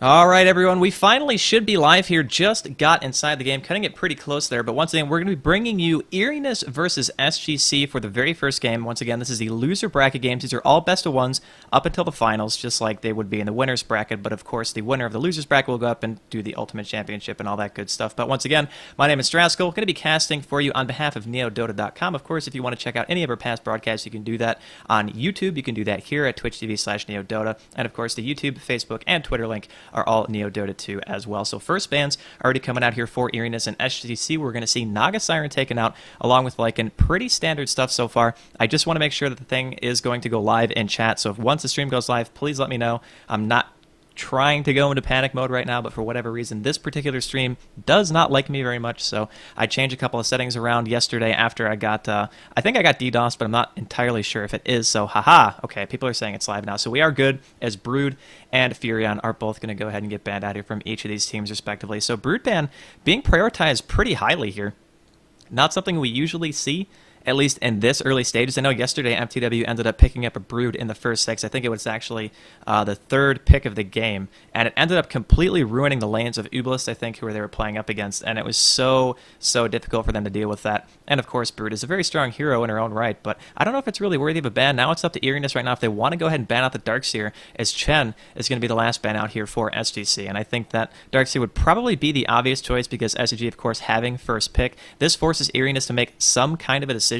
All right, everyone, we finally should be live here. Just got inside the game, cutting it pretty close there. But once again, we're going to be bringing you eEriness versus SGC for the very first game. Once again, this is the loser bracket games. These are all best of ones up until the finals, just like they would be in the winners bracket. But of course, the winner of the losers bracket will go up and do the ultimate championship and all that good stuff. But once again, my name is Draskyl. Going to be casting for you on behalf of NEODota.com. Of course, if you want to check out any of our past broadcasts, you can do that on YouTube. You can do that here at twitch.tv/NEODota. And of course, the YouTube, Facebook, and Twitter link are all NEODota 2 as well. So first bans already coming out here for eEriness and SGC. We're going to see Naga Siren taken out along with Lycan. Pretty standard stuff so far. I just want to make sure that the thing is going to go live in chat. So if once the stream goes live, please let me know. I'm not trying to go into panic mode right now, but for whatever reason, this particular stream does not like me very much, so I changed a couple of settings around yesterday after I got, I think I got DDoS, but I'm not entirely sure if it is, so haha, okay, people are saying it's live now, so we are good, as Brood and Furion are both going to go ahead and get banned out here from each of these teams respectively. So Brood ban being prioritized pretty highly here, not something we usually see, at least in this early stages. I know yesterday MTW ended up picking up a Brood in the first 6. I think it was actually the third pick of the game, and it ended up completely ruining the lanes of Ublis, I think, who they were playing up against, and it was so difficult for them to deal with that. And of course, Brood is a very strong hero in her own right, but I don't know if it's really worthy of a ban. Now it's up to eEriness right now if they want to go ahead and ban out the Darkseer, as Chen is going to be the last ban out here for SGC, and I think that Darkseer would probably be the obvious choice because SGC, of course, having first pick, this forces eEriness to make some kind of a decision.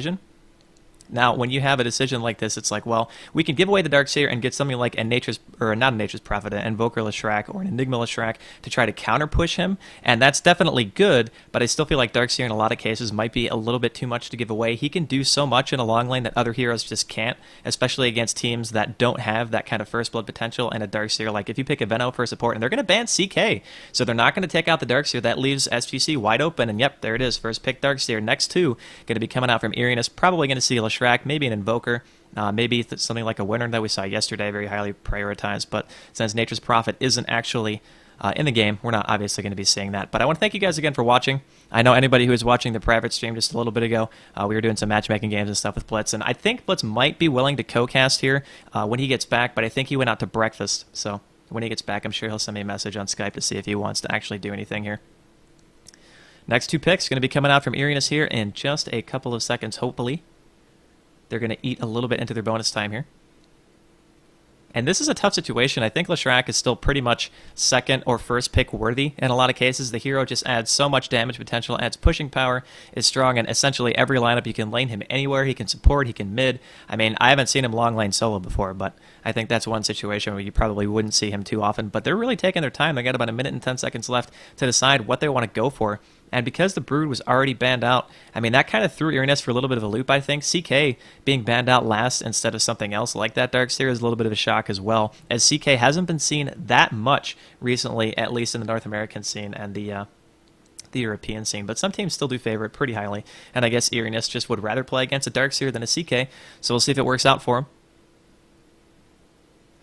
Now, when you have a decision like this, it's like, well, we can give away the Darkseer and get something like not a Nature's Prophet, an Invoker Leshrac or an Enigma Leshrac to try to counter-push him, and that's definitely good, but I still feel like Darkseer in a lot of cases might be a little bit too much to give away. He can do so much in a long lane that other heroes just can't, especially against teams that don't have that kind of first blood potential and a Darkseer. Like, if you pick a Veno for support, and they're going to ban CK, so they're not going to take out the Darkseer, that leaves SGC wide open, and yep, there it is, first pick Darkseer. Next two going to be coming out from eEriness, probably going to see Leshrac, maybe an Invoker, maybe something like a Winter that we saw yesterday, very highly prioritized, but since Nature's Prophet isn't actually in the game, we're not obviously going to be seeing that. But I want to thank you guys again for watching. I know anybody who was watching the private stream just a little bit ago, we were doing some matchmaking games and stuff with Blitz, and I think Blitz might be willing to co-cast here when he gets back, but I think he went out to breakfast, so when he gets back, I'm sure he'll send me a message on Skype to see if he wants to actually do anything here. Next two picks going to be coming out from eEriness here in just a couple of seconds, hopefully. They're going to eat a little bit into their bonus time here. And this is a tough situation. I think Leshrac is still pretty much second or first pick worthy in a lot of cases. The hero just adds so much damage potential, adds pushing power, is strong in essentially every lineup. You can lane him anywhere. He can support, he can mid. I mean, I haven't seen him long lane solo before, but I think that's one situation where you probably wouldn't see him too often. But they're really taking their time. They got about 1 minute and 10 seconds left to decide what they want to go for. And because the Brood was already banned out, I mean, that kind of threw eEriness for a little bit of a loop, I think. CK being banned out last instead of something else like that Darkseer is a little bit of a shock as well, as CK hasn't been seen that much recently, at least in the North American scene and the European scene. But some teams still do favor it pretty highly, and I guess eEriness just would rather play against a Darkseer than a CK, so we'll see if it works out for him.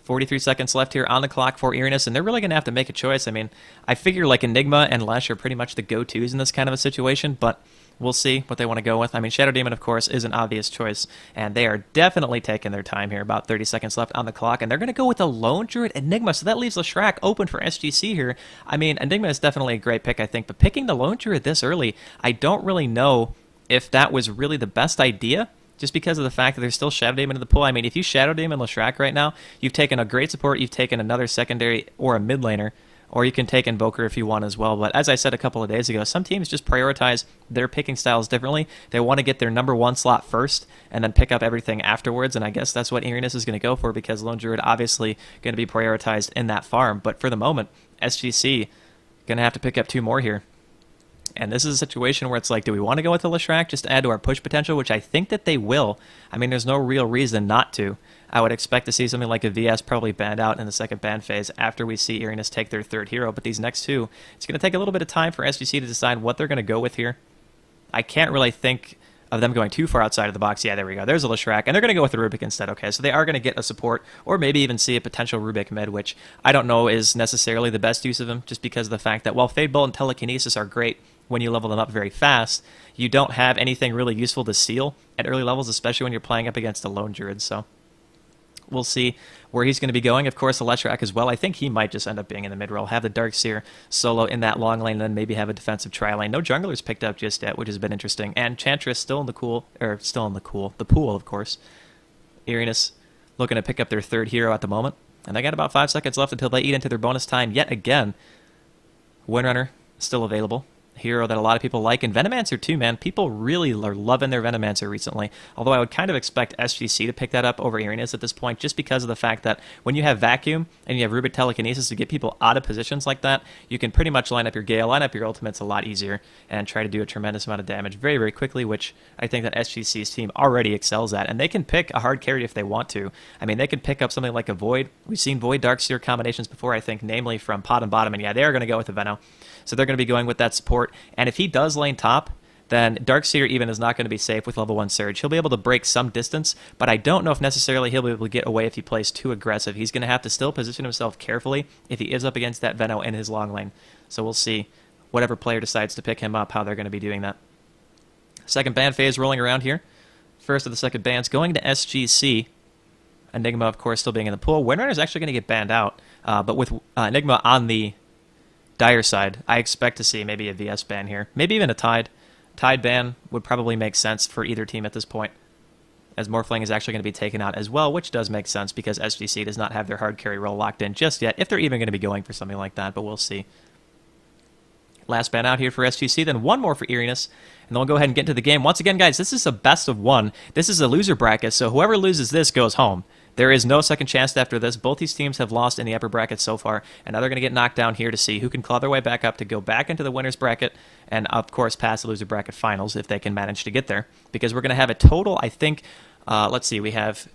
43 seconds left here on the clock for eEriness, and they're really going to have to make a choice. I mean, I figure like Enigma and Lesh are pretty much the go-tos in this kind of a situation, but we'll see what they want to go with. I mean, Shadow Demon, of course, is an obvious choice, and they are definitely taking their time here. About 30 seconds left on the clock, and they're going to go with a Lone Druid Enigma, so that leaves Leshrac open for SGC here. I mean, Enigma is definitely a great pick, I think, but picking the Lone Druid this early, I don't really know if that was really the best idea, just because of the fact that there's still Shadow Demon in the pool. I mean, if you Shadow Demon Leshrac right now, you've taken a great support, you've taken another secondary or a mid laner, or you can take Invoker if you want as well. But as I said a couple of days ago, some teams just prioritize their picking styles differently. They want to get their #1 slot first and then pick up everything afterwards, and I guess that's what eEriness is going to go for, because Lone Druid obviously going to be prioritized in that farm. But for the moment, SGC going to have to pick up 2 more here. And this is a situation where it's like, do we want to go with the Leshrac just to add to our push potential, which I think that they will. I mean, there's no real reason not to. I would expect to see something like a VS probably banned out in the second ban phase after we see eEriness take their third hero. But these next two, it's going to take a little bit of time for SGC to decide what they're going to go with here. I can't really think of them going too far outside of the box. Yeah, there we go. There's a Leshrac, and they're going to go with the Rubik instead. Okay, so they are going to get a support, or maybe even see a potential Rubik mid, which I don't know is necessarily the best use of him, just because of the fact that while Fade Bolt and Telekinesis are great when you level them up very fast, you don't have anything really useful to steal at early levels, especially when you're playing up against a Lone Druid. So we'll see where he's going to be going. Of course, the Leshrac as well. I think he might just end up being in the mid role, have the Darkseer solo in that long lane, and then maybe have a defensive tri-lane. No junglers picked up just yet, which has been interesting. And Chantress still in the the pool, of course. eEriness looking to pick up their third hero at the moment. And they got about 5 seconds left until they eat into their bonus time yet again. Windrunner still available. Hero that a lot of people like, and Venomancer too, man. People really are loving their Venomancer recently, although I would kind of expect SGC to pick that up over eEriness at this point, just because of the fact that when you have Vacuum and you have Rubik Telekinesis to get people out of positions like that, you can pretty much line up your Gale, line up your ultimates a lot easier, and try to do a tremendous amount of damage very, very quickly, which I think that SGC's team already excels at, and they can pick a hard carry if they want to. I mean, they can pick up something like a Void. We've seen Void Darkseer combinations before, I think, namely from Pot and Bottom, and yeah, they are going to go with the Veno. So they're going to be going with that support. And if he does lane top, then Darkseer even is not going to be safe with level 1 Surge. He'll be able to break some distance, but I don't know if necessarily he'll be able to get away if he plays too aggressive. He's going to have to still position himself carefully if he is up against that Veno in his long lane. So we'll see whatever player decides to pick him up, how they're going to be doing that. Second ban phase rolling around here. First of the second bans going to SGC. Enigma, of course, still being in the pool. Windrunner is actually going to get banned out, but with Enigma on the Dire side, I expect to see maybe a VS ban here. Maybe even a Tide. Tide ban would probably make sense for either team at this point, as Morphling is actually going to be taken out as well, which does make sense because SGC does not have their hard carry role locked in just yet, if they're even going to be going for something like that, but we'll see. Last ban out here for SGC, then one more for eEriness, and then we'll go ahead and get into the game. Once again, guys, this is a best of one. This is a loser bracket, so whoever loses this goes home. There is no second chance after this. Both these teams have lost in the upper bracket so far, and now they're going to get knocked down here to see who can claw their way back up to go back into the winner's bracket and, of course, pass the loser bracket finals if they can manage to get there. Because we're going to have a total, I think, let's see, let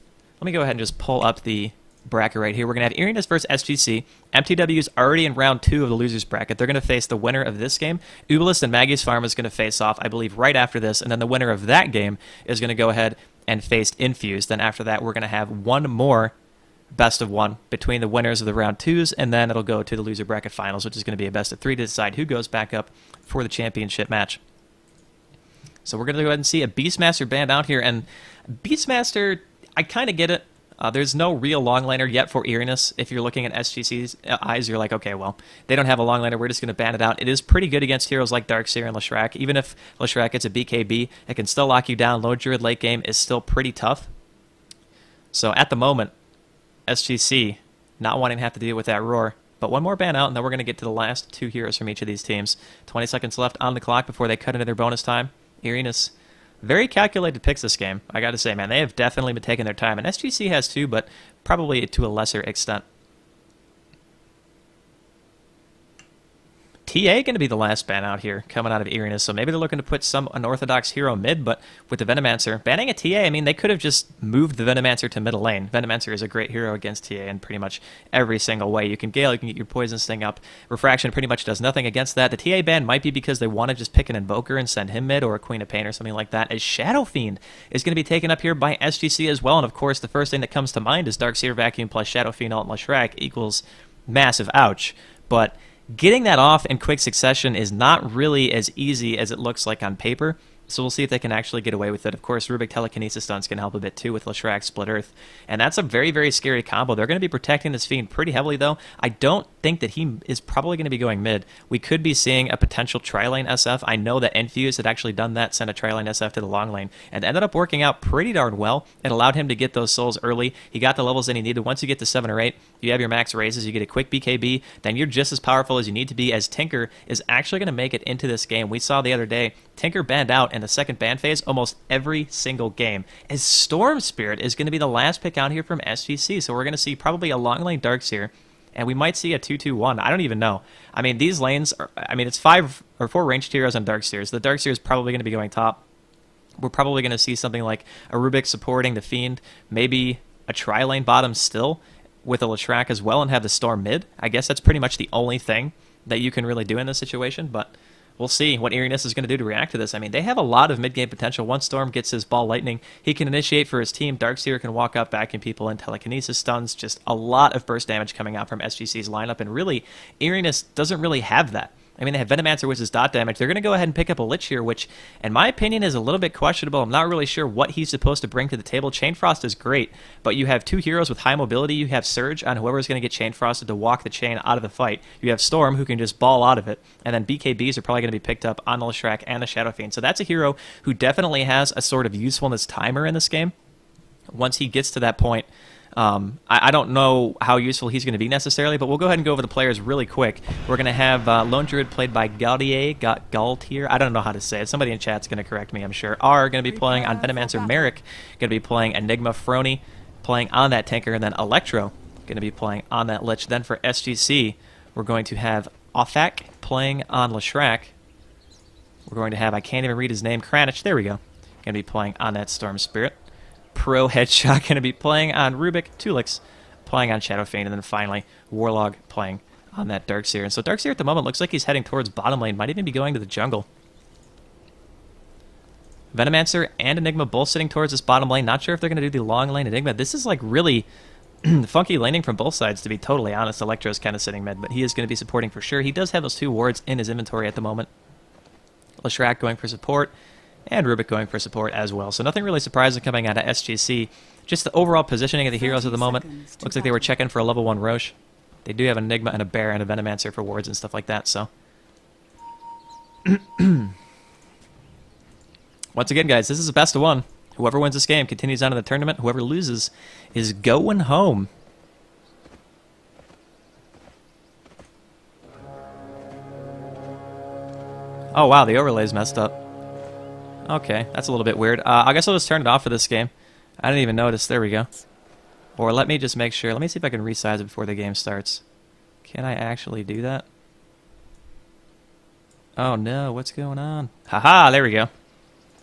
me go ahead and just pull up the bracket right here. We're going to have eEriness versus SGC. MTW is already in round 2 of the losers bracket. They're going to face the winner of this game. Ubelist and Maggie's Farm is going to face off, I believe, right after this, and then the winner of that game is going to go ahead and faced Infuse. Then after that, we're going to have one more best of one between the winners of the round 2s, and then it'll go to the loser bracket finals, which is going to be a best of 3 to decide who goes back up for the championship match. So we're going to go ahead and see a Beastmaster band out here, and Beastmaster, I kind of get it. There's no real long laner yet for eEriness. If you're looking at SGC's eyes, you're like, okay, well, they don't have a long laner. We're just going to ban it out. It is pretty good against heroes like Darkseer and Leshrac. Even if Leshrac gets a BKB, it can still lock you down. Low Druid late game is still pretty tough. So at the moment, SGC not wanting to have to deal with that roar. But one more ban out, and then we're going to get to the last 2 heroes from each of these teams. 20 seconds left on the clock before they cut into their bonus time. eEriness, very calculated picks this game, I got to say, man. They have definitely been taking their time, and SGC has too, but probably to a lesser extent. TA going to be the last ban out here, coming out of eEriness, so maybe they're looking to put some unorthodox hero mid, but with the Venomancer, banning a TA, I mean, they could have just moved the Venomancer to middle lane. Venomancer is a great hero against TA in pretty much every single way. You can Gale, you can get your Poison Sting up. Refraction pretty much does nothing against that. The TA ban might be because they want to just pick an Invoker and send him mid, or a Queen of Pain or something like that, as Shadow Fiend is going to be taken up here by SGC as well, and of course, the first thing that comes to mind is Darkseer Vacuum plus Shadow Fiend Alt Leshrac equals massive ouch, but getting that off in quick succession is not really as easy as it looks like on paper, so we'll see if they can actually get away with it. Of course, Rubik Telekinesis stunts can help a bit too with Leshrac Split Earth, and that's a very, very scary combo. They're going to be protecting this Fiend pretty heavily, though. I don't think that he is probably going to be going mid. We could be seeing a potential tri-lane SF. I know that Infuse had actually done that, sent a tri-lane SF to the long lane, and ended up working out pretty darn well. It allowed him to get those souls early. He got the levels that he needed. Once you get to 7 or 8, you have your max raises, you get a quick BKB, then you're just as powerful as you need to be, as Tinker is actually going to make it into this game. We saw the other day, Tinker banned out in the second ban phase almost every single game, as Storm Spirit is going to be the last pick out here from SGC, so we're going to see probably a long lane Darkseer, and we might see a 2-2-1. I don't even know. I mean, these lanes, it's 5 or 4 ranged heroes on Darkseers. The Darkseer is probably going to be going top. We're probably going to see something like a Rubik supporting the Fiend, maybe a tri-lane bottom still, with a Leshrac as well, and have the Storm mid. I guess that's pretty much the only thing that you can really do in this situation, but we'll see what eEriness is going to do to react to this. I mean, they have a lot of mid-game potential. Once Storm gets his Ball Lightning, he can initiate for his team. Darkseer can walk up, vacuum people, and Telekinesis stuns. Just a lot of burst damage coming out from SGC's lineup, and really, eEriness doesn't really have that. I mean, they have Venomancer, which is dot damage. They're going to go ahead and pick up a Lich here, which, in my opinion, is a little bit questionable. I'm not really sure what he's supposed to bring to the table. Chain Frost is great, but you have two heroes with high mobility. You have Surge on whoever's going to get Chain Frosted to walk the chain out of the fight. You have Storm, who can just ball out of it. And then BKBs are probably going to be picked up on the Leshrac and the Shadow Fiend. So that's a hero who definitely has a sort of usefulness timer in this game. Once he gets to that point, I don't know how useful he's going to be necessarily, but we'll go ahead and go over the players really quick. We're going to have Lone Druid played by Galtier. I don't know how to say it. Somebody in chat's going to correct me, I'm sure. R going to be playing on Venomancer. Merrick going to be playing Enigma. Frony playing on that Tinker, and then Electro going to be playing on that Lich. Then for SGC, we're going to have Ofak playing on Leshrac. We're going to have, I can't even read his name, Kranich. There we go. Going to be playing on that Storm Spirit. Pro Headshot going to be playing on Rubik. Tulix playing on Shadow Fiend. And then finally, Warlog playing on that Darkseer. And so Darkseer at the moment looks like he's heading towards bottom lane. Might even be going to the jungle. Venomancer and Enigma both sitting towards this bottom lane. Not sure if they're going to do the long lane Enigma. This is like really funky laning from both sides, to be totally honest. Electro's kind of sitting mid, but he is going to be supporting for sure. He does have those two wards in his inventory at the moment. Leshrac going for support, and Rubik going for support as well. So nothing really surprising coming out of SGC. Just the overall positioning of the heroes at the moment. Looks like they were checking for a level 1 Roche. They do have an Enigma and a Bear and a Venomancer for wards and stuff like that, so. Once again, guys, this is a best of 1. Whoever wins this game continues on in the tournament. Whoever loses is going home. Oh, wow, the overlay's messed up. Okay, that's a little bit weird. I guess I'll just turn it off for this game. I didn't even notice. There we go. Or let me just make sure. Let me see if I can resize it before the game starts. Can I actually do that? Oh, no. What's going on? Haha, there we go.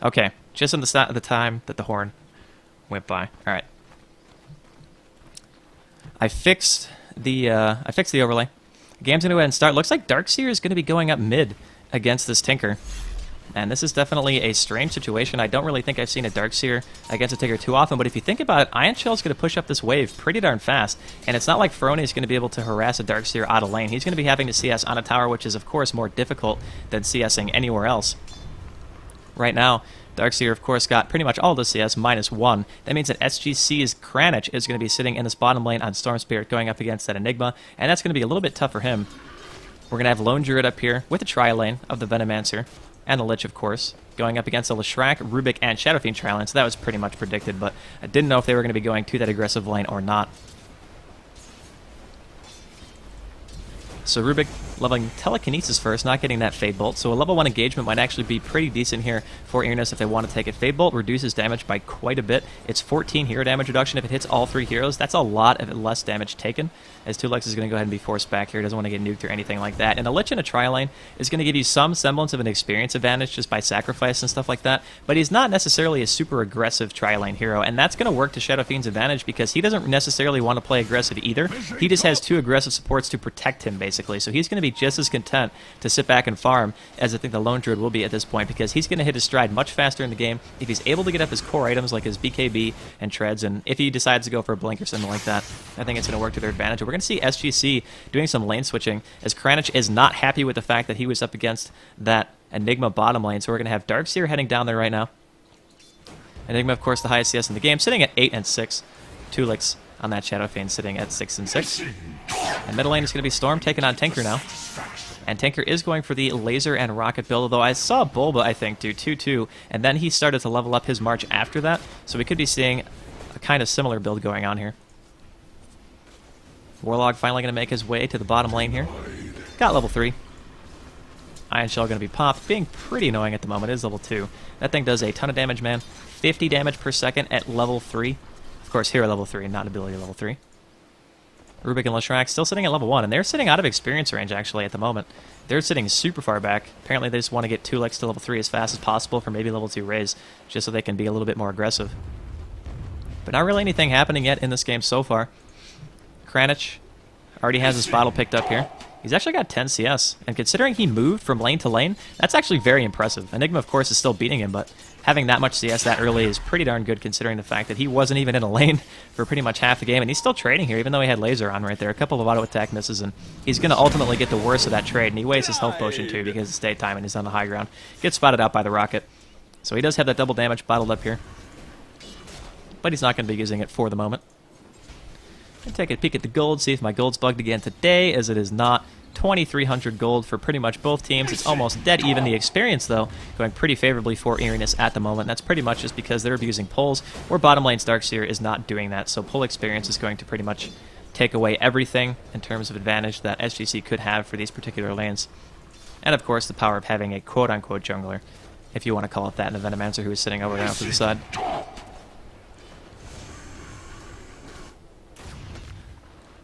Okay, just in the time that the horn went by. All right. I fixed the overlay. The game's going to go ahead and start. Looks like Darkseer is going to be going up mid against this Tinker. And this is definitely a strange situation. I don't really think I've seen a Darkseer against a Tinker too often, but if you think about it, Ion Shell's going to push up this wave pretty darn fast, and it's not like Frony is going to be able to harass a Darkseer out of lane. He's going to be having to CS on a tower, which is, of course, more difficult than CSing anywhere else. Right now, Darkseer, of course, got pretty much all the CS -1. That means that SGC's Kranich is going to be sitting in this bottom lane on Storm Spirit going up against that Enigma, and that's going to be a little bit tough for him. We're going to have Lone Druid up here with a tri-lane of the Venomancer. And the Lich, of course, going up against the Leshrac, Rubik, and Shadow Fiend tri-lane, so that was pretty much predicted, but I didn't know if they were going to be going to that aggressive lane or not. So Rubik leveling Telekinesis first, not getting that Fade Bolt, so a level 1 engagement might actually be pretty decent here for eEriness if they want to take it. Fade Bolt reduces damage by quite a bit. It's 14 hero damage reduction if it hits all 3 heroes. That's a lot of less damage taken, as Tulix is going to go ahead and be forced back here. He doesn't want to get nuked or anything like that. And a Lich in a tri-lane is going to give you some semblance of an experience advantage just by sacrifice and stuff like that, but he's not necessarily a super aggressive tri-lane hero, and that's going to work to Shadow Fiend's advantage because he doesn't necessarily want to play aggressive either. He just has 2 aggressive supports to protect him, basically, so he's going to be just as content to sit back and farm as I think the Lone Druid will be at this point, because he's going to hit his stride much faster in the game if he's able to get up his core items like his BKB and Treads, and if he decides to go for a Blink or something like that, I think it's going to work to their advantage. We're going to see SGC doing some lane switching, as Kranich is not happy with the fact that he was up against that Enigma bottom lane, so we're going to have Darkseer heading down there right now. Enigma, of course, the highest CS in the game, sitting at 8 and 6. Tulix on that Shadow Fiend sitting at 6 and 6. And middle lane is going to be Storm taking on Tinker now. And Tinker is going for the laser and rocket build, although I saw Bulba, I think, do 2-2, and then he started to level up his March after that, so we could be seeing a kind of similar build going on here. Warlock finally going to make his way to the bottom lane here. Got level 3. Ion Shell going to be popped, being pretty annoying at the moment. It is level 2. That thing does a ton of damage, man. 50 damage per second at level 3. Of course, hero level 3, not ability level 3. Rubik and Leshrac still sitting at level 1, and they're sitting out of experience range, actually, at the moment. They're sitting super far back. Apparently, they just want to get Tulix to level 3 as fast as possible for maybe level 2 raise, just so they can be a little bit more aggressive. But not really anything happening yet in this game so far. Kranich already has his bottle picked up here. He's actually got 10 CS, and considering he moved from lane to lane, that's actually very impressive. Enigma, of course, is still beating him, but having that much CS that early is pretty darn good considering the fact that he wasn't even in a lane for pretty much half the game, and he's still trading here even though he had laser on right there. A couple of auto attack misses, and he's going to ultimately get the worst of that trade, and he wastes his health potion too because it's daytime and he's on the high ground. Gets spotted out by the rocket. So he does have that double damage bottled up here, but he's not going to be using it for the moment. I'll take a peek at the gold, see if my gold's bugged again today, as it is not. 2,300 gold for pretty much both teams. It's almost dead even. The experience, though, going pretty favorably for eEriness at the moment. That's pretty much just because they're abusing pulls, where bottom lane's Darkseer is not doing that. So pull experience is going to pretty much take away everything in terms of advantage that SGC could have for these particular lanes. And, of course, the power of having a quote-unquote jungler, if you want to call it that, and the Venomancer who is sitting over there to the side.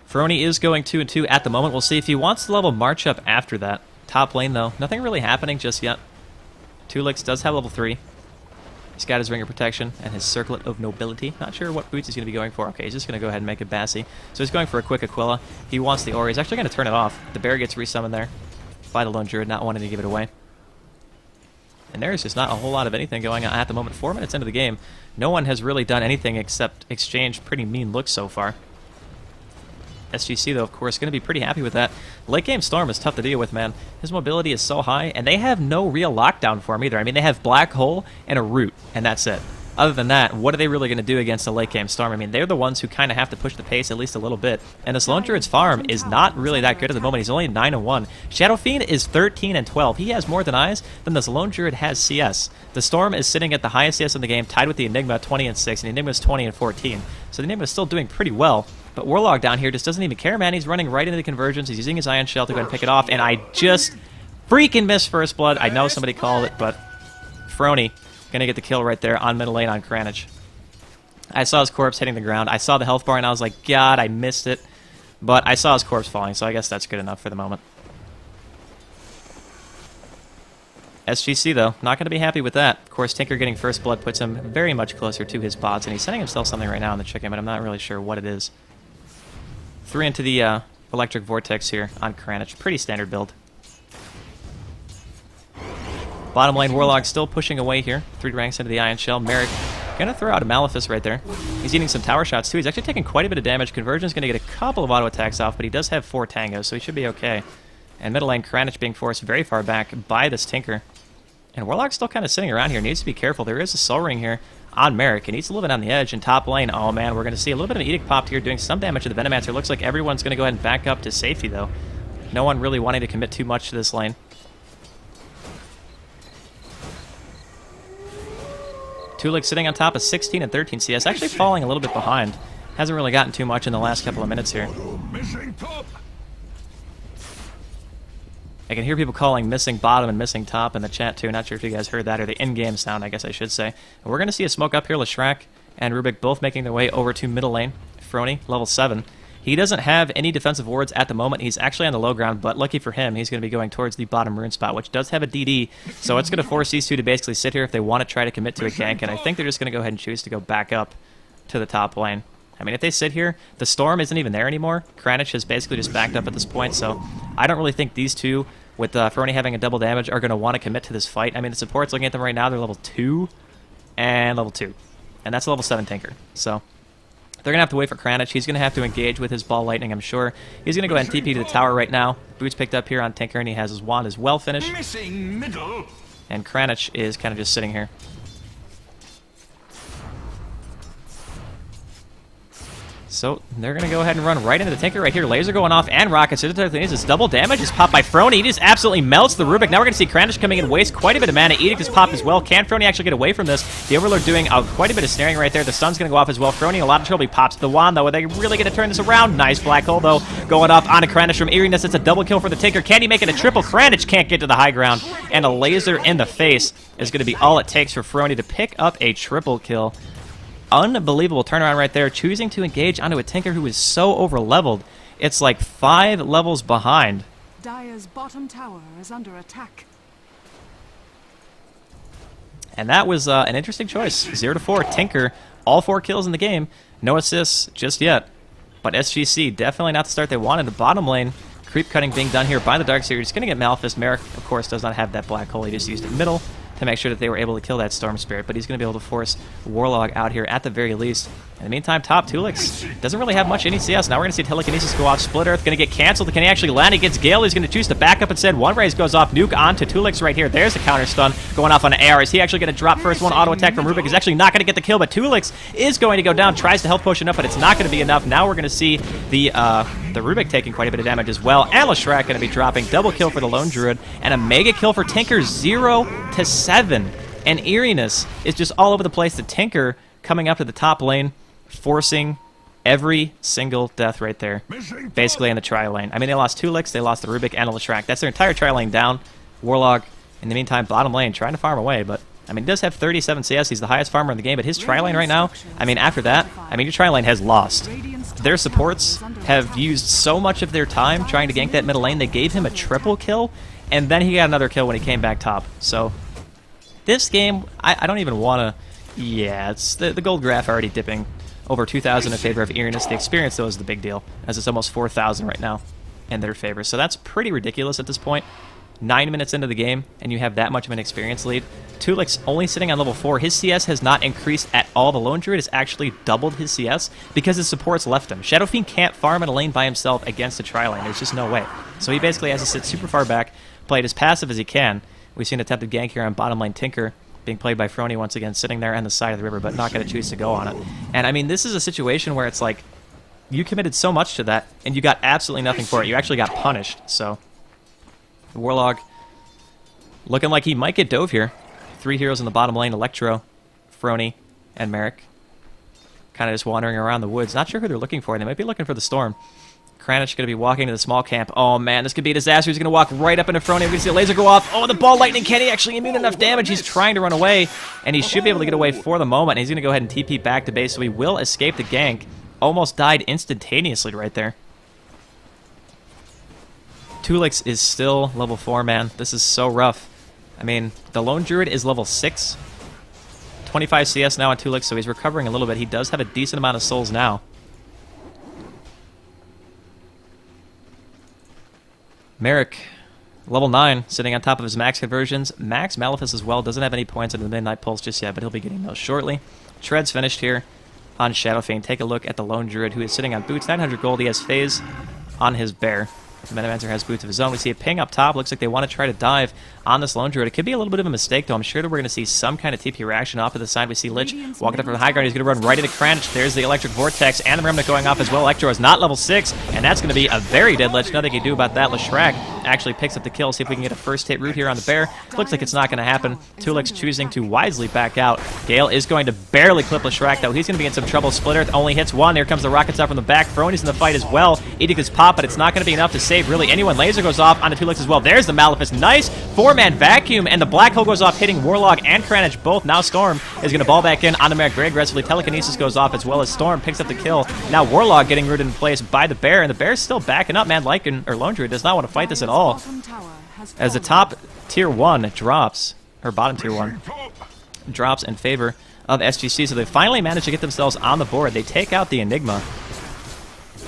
Frony is going 2-2 at the moment. We'll see if he wants to level March up after that. Top lane, though, nothing really happening just yet. Tulix does have level 3. He's got his Ring of Protection and his Circlet of Nobility. Not sure what boots he's going to be going for. Okay, he's just going to go ahead and make a Bassi. So he's going for a quick Aquila. He wants the Aura. He's actually going to turn it off. The bear gets resummoned there by the Lone Druid, not wanting to give it away. And there's just not a whole lot of anything going on at the moment. 4 minutes into the game, no one has really done anything except exchange pretty mean looks so far. SGC, though, of course, going to be pretty happy with that. Late game Storm is tough to deal with, man. His mobility is so high, and they have no real lockdown for him either. I mean, they have Black Hole and a Root, and that's it. Other than that, what are they really going to do against a late game Storm? I mean, they're the ones who kind of have to push the pace at least a little bit. And this Lone Druid's farm is not really that good at the moment. He's only 9-1. Shadow Fiend is 13-12. He has more Denies than this Lone Druid has CS. The Storm is sitting at the highest CS in the game, tied with the Enigma, 20-6, and the Enigma's 20-14. So the Enigma's still doing pretty well. But Warlock down here just doesn't even care, man. He's running right into the convergence. He's using his Ion Shell to go ahead and pick it off. And I just freaking missed First Blood. I know somebody called it, but Frony going to get the kill right there on middle lane on Kranich. I saw his corpse hitting the ground. I saw the health bar, and I was like, God, I missed it. But I saw his corpse falling, so I guess that's good enough for the moment. SGC, though, not going to be happy with that. Of course, Tinker getting First Blood puts him very much closer to his bots, and he's sending himself something right now in the chicken, but I'm not really sure what it is. 3 into the Electric Vortex here on Kranich. Pretty standard build. Bottom lane, Warlock still pushing away here. 3 ranks into the Ion Shell. Merrick gonna throw out a Malefice right there. He's eating some tower shots too. He's actually taking quite a bit of damage. Conversion's gonna get a couple of auto attacks off, but he does have 4 tangos, so he should be okay. And middle lane, Kranich being forced very far back by this Tinker. And Warlock's still kind of sitting around here. Needs to be careful. There is a Soul Ring here on Merrick, and he's a little bit on the edge. And top lane, oh man, we're going to see a little bit of an Edict popped here, doing some damage to the Venomancer. Looks like everyone's going to go ahead and back up to safety, though. No one really wanting to commit too much to this lane. Tulix sitting on top of 16 and 13 CS, actually falling a little bit behind. Hasn't really gotten too much in the last couple of minutes here. I can hear people calling missing bottom and missing top in the chat too. Not sure if you guys heard that, or the in-game sound, I guess I should say. And we're going to see a smoke up here. Leshrac and Rubik both making their way over to middle lane. Frony, level 7. He doesn't have any defensive wards at the moment. He's actually on the low ground, but lucky for him, he's going to be going towards the bottom rune spot, which does have a DD. So it's going to force these two to basically sit here if they want to try to commit to a gank, and I think they're just going to go ahead and choose to go back up to the top lane. I mean, if they sit here, the Storm isn't even there anymore. Kranich has basically just backed up at this point, so I don't really think these two, with Frony having a double damage, are going to want to commit to this fight. I mean, the support's looking at them right now. They're level 2 and level 2. And that's a level 7 Tinker. So they're going to have to wait for Kranich. He's going to have to engage with his Ball Lightning, I'm sure. He's going to go ahead and TP to the tower right now. Boots picked up here on Tinker, and he has his wand as well finished. Missing middle. And Kranich is kind of just sitting here. So they're going to go ahead and run right into the Tinker right here. Laser going off and rockets. It's double damage. It's popped by Frony. He just absolutely melts the Rubik. Now we're going to see Kranich coming in, waste quite a bit of mana. Edict is popped as well. Can Frony actually get away from this? The Overlord doing quite a bit of snaring right there. The stun's going to go off as well. Frony in a lot of trouble. He pops the wand, though. Are they really going to turn this around? Nice Black Hole, though, going off onto Kranich from eEriness. It's a double kill for the Tinker. Can he make it a triple? Kranich can't get to the high ground. And a laser in the face is going to be all it takes for Frony to pick up a triple kill. Unbelievable turnaround right there, choosing to engage onto a Tinker who is so over-leveled. It's like 5 levels behind. Dire's bottom tower is under attack. And that was an interesting choice. 0-4, Tinker, all 4 kills in the game. No assists just yet. But SGC, definitely not the start they wanted. The bottom lane, creep cutting being done here by the Darkseer. He's going to get Malefice. Merrick, of course, does not have that Black Hole. He just used it middle to make sure that they were able to kill that Storm Spirit, but he's going to be able to force Warlog out here at the very least. In the meantime, top Tulix doesn't really have much any CS. Now we're going to see Telekinesis go off. Split Earth going to get canceled. Can he actually land? He gets Gale. He's going to choose to back up instead. One raise goes off. Nuke onto Tulix right here. There's the counter stun going off on AR. Is he actually going to drop first one? Auto attack from Rubik is actually not going to get the kill, but Tulix is going to go down. Tries to health potion up, but it's not going to be enough. Now we're going to see the Rubik taking quite a bit of damage as well. And Leshrac going to be dropping. Double kill for the Lone Druid and a mega kill for Tinker. 0-7. And eEriness is just all over the place. The Tinker coming up to the top lane, forcing every single death right there, basically in the tri lane. I mean, they lost 2 licks, they lost the Rubik and a Leshrac. That's their entire tri lane down. Warlog, in the meantime, bottom lane, trying to farm away, but, I mean, he does have 37 CS. He's the highest farmer in the game, but his tri lane right now, I mean, after that, I mean, your tri lane has lost. Their supports have used so much of their time trying to gank that middle lane. They gave him a triple kill, and then he got another kill when he came back top. So, this game, I don't even want to... Yeah, it's the gold graph already dipping over 2,000 in favor of eEriness. The experience, though, is the big deal, as it's almost 4,000 right now in their favor. So that's pretty ridiculous at this point. 9 minutes into the game, and you have that much of an experience lead. Tulix only sitting on level 4. His CS has not increased at all. The Lone Druid has actually doubled his CS because his supports left him. Shadow Fiend can't farm in a lane by himself against a tri-lane. There's just no way. So he basically has to sit super far back, play it as passive as he can. We've seen attempted gank here on bottom lane Tinker, being played by Frony once again, sitting there on the side of the river, but not going to choose to go on it. And, I mean, this is a situation where it's like, you committed so much to that, and you got absolutely nothing for it. You actually got punished, so... Warlog looking like he might get dove here. 3 heroes in the bottom lane, Electro, Frony, and Merrick. Kind of just wandering around the woods. Not sure who they're looking for. They might be looking for the Storm. Kranich going to be walking to the small camp. Oh, man, this could be a disaster. He's going to walk right up into Frony. We're going to see a laser go off. Oh, the ball lightning. Can he actually immune enough damage? He's trying to run away, and he should be able to get away for the moment. And he's going to go ahead and TP back to base, so he will escape the gank. Almost died instantaneously right there. Tulix is still level 4, man. This is so rough. I mean, the Lone Druid is level 6. 25 CS now on Tulix, so he's recovering a little bit. He does have a decent amount of souls now. Merrick, level 9, sitting on top of his max conversions. Max Malefice as well. Doesn't have any points into the Midnight Pulse just yet, but he'll be getting those shortly. Tread's finished here on Shadow Fiend. Take a look at the Lone Druid, who is sitting on boots. 900 gold. He has phase on his bear. Metamancer has boots of his own. We see a ping up top. Looks like they want to try to dive on this Lone Druid. It could be a little bit of a mistake, though. I'm sure that we're going to see some kind of TP reaction off to the side. We see Lich walking up from the high ground. He's going to run right into Kranich. There's the Electric Vortex and the Remnant going off as well. Electro is not level 6, and that's going to be a very dead Lich. Nothing you can do about that. Leshrac actually picks up the kill. See if we can get a first hit root here on the bear. Looks like it's not going to happen. Tulix choosing to wisely back out. Gale is going to barely clip Leshrac, though. He's going to be in some trouble. Split Earth only hits one. Here comes the rockets out from the back. Frony's in the fight as well. Edict is pop, but it's not going to be enough to save really anyone. Laser goes off onto Tulix as well. There's the Malefice. Nice 4-man vacuum, and the Black Hole goes off, hitting Warlog and Kranich both. Now Storm is going to ball back in on the Merrick very aggressively. Telekinesis goes off as well as Storm picks up the kill. Now Warlog getting rooted in place by the Bear, and the Bear's still backing up, man. Lycan, or Lone Druid, does not want to fight this at all. As the top tier 1 drops, or bottom tier 1 drops in favor of SGC, so they finally managed to get themselves on the board. They take out the Enigma,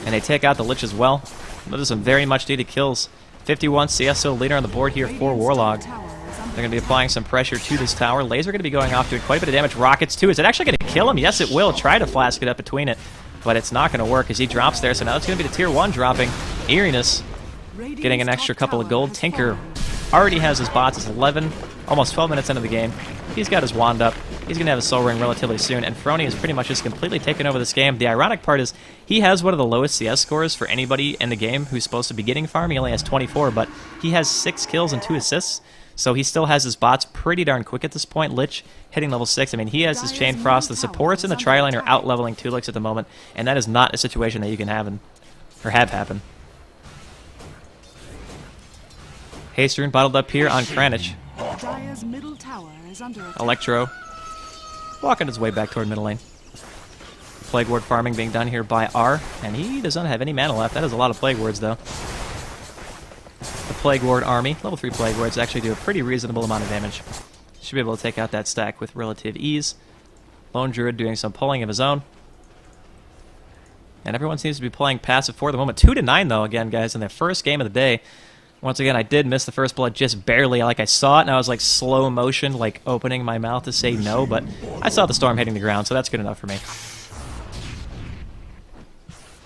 and they take out the Lich as well. Those are some very much needed kills. 51 CSO leader on the board here for Warlog. They're going to be applying some pressure to this tower. Laser going to be going off, doing quite a bit of damage. Rockets too. Is it actually going to kill him? Yes, it will. Try to flask it up between it, but it's not going to work as he drops there. So now it's going to be the tier 1 dropping. eEriness getting an extra couple of gold. Tinker already has his bots. It's 11, almost 12 minutes into the game. He's got his wand up. He's going to have a soul ring relatively soon, and Frony is pretty much just completely taken over this game. The ironic part is he has one of the lowest CS scores for anybody in the game who's supposed to be getting farm. He only has 24, but he has 6 kills and 2 assists, so he still has his bots pretty darn quick at this point. Lich hitting level 6. I mean, he has his Chain Frost. The supports in the tri-lane are out-leveling Tulix at the moment, and that is not a situation that you can have happen. Haste Rune bottled up here on Kranich. Electro walking his way back toward middle lane. Plague Ward farming being done here by R, and he does not have any mana left. That is a lot of Plague Wards, though. The Plague Ward army, level 3 Plague Wards, actually do a pretty reasonable amount of damage. Should be able to take out that stack with relative ease. Lone Druid doing some pulling of his own. And everyone seems to be playing passive for the moment. 2-9, though, again, guys, in their first game of the day. Once again, I did miss the first blood just barely. Like, I saw it, and I was, like, slow motion, like, opening my mouth to say no, but I saw the Storm hitting the ground, so that's good enough for me.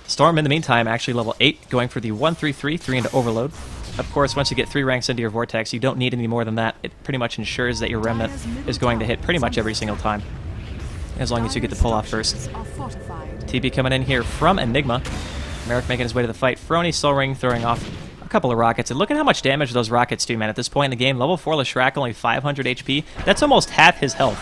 Storm, in the meantime, actually level 8, going for the 1-3-3, 3 into Overload. Of course, once you get 3 ranks into your Vortex, you don't need any more than that. It pretty much ensures that your Remnant is going to hit pretty much every single time, as long as you get the pull off first. TP coming in here from Enigma. Merrick making his way to the fight. Frony, Soul Ring, throwing off a couple of rockets. And look at how much damage those rockets do, man. At this point in the game, level 4 Leshrac, only 500 HP. That's almost half his health.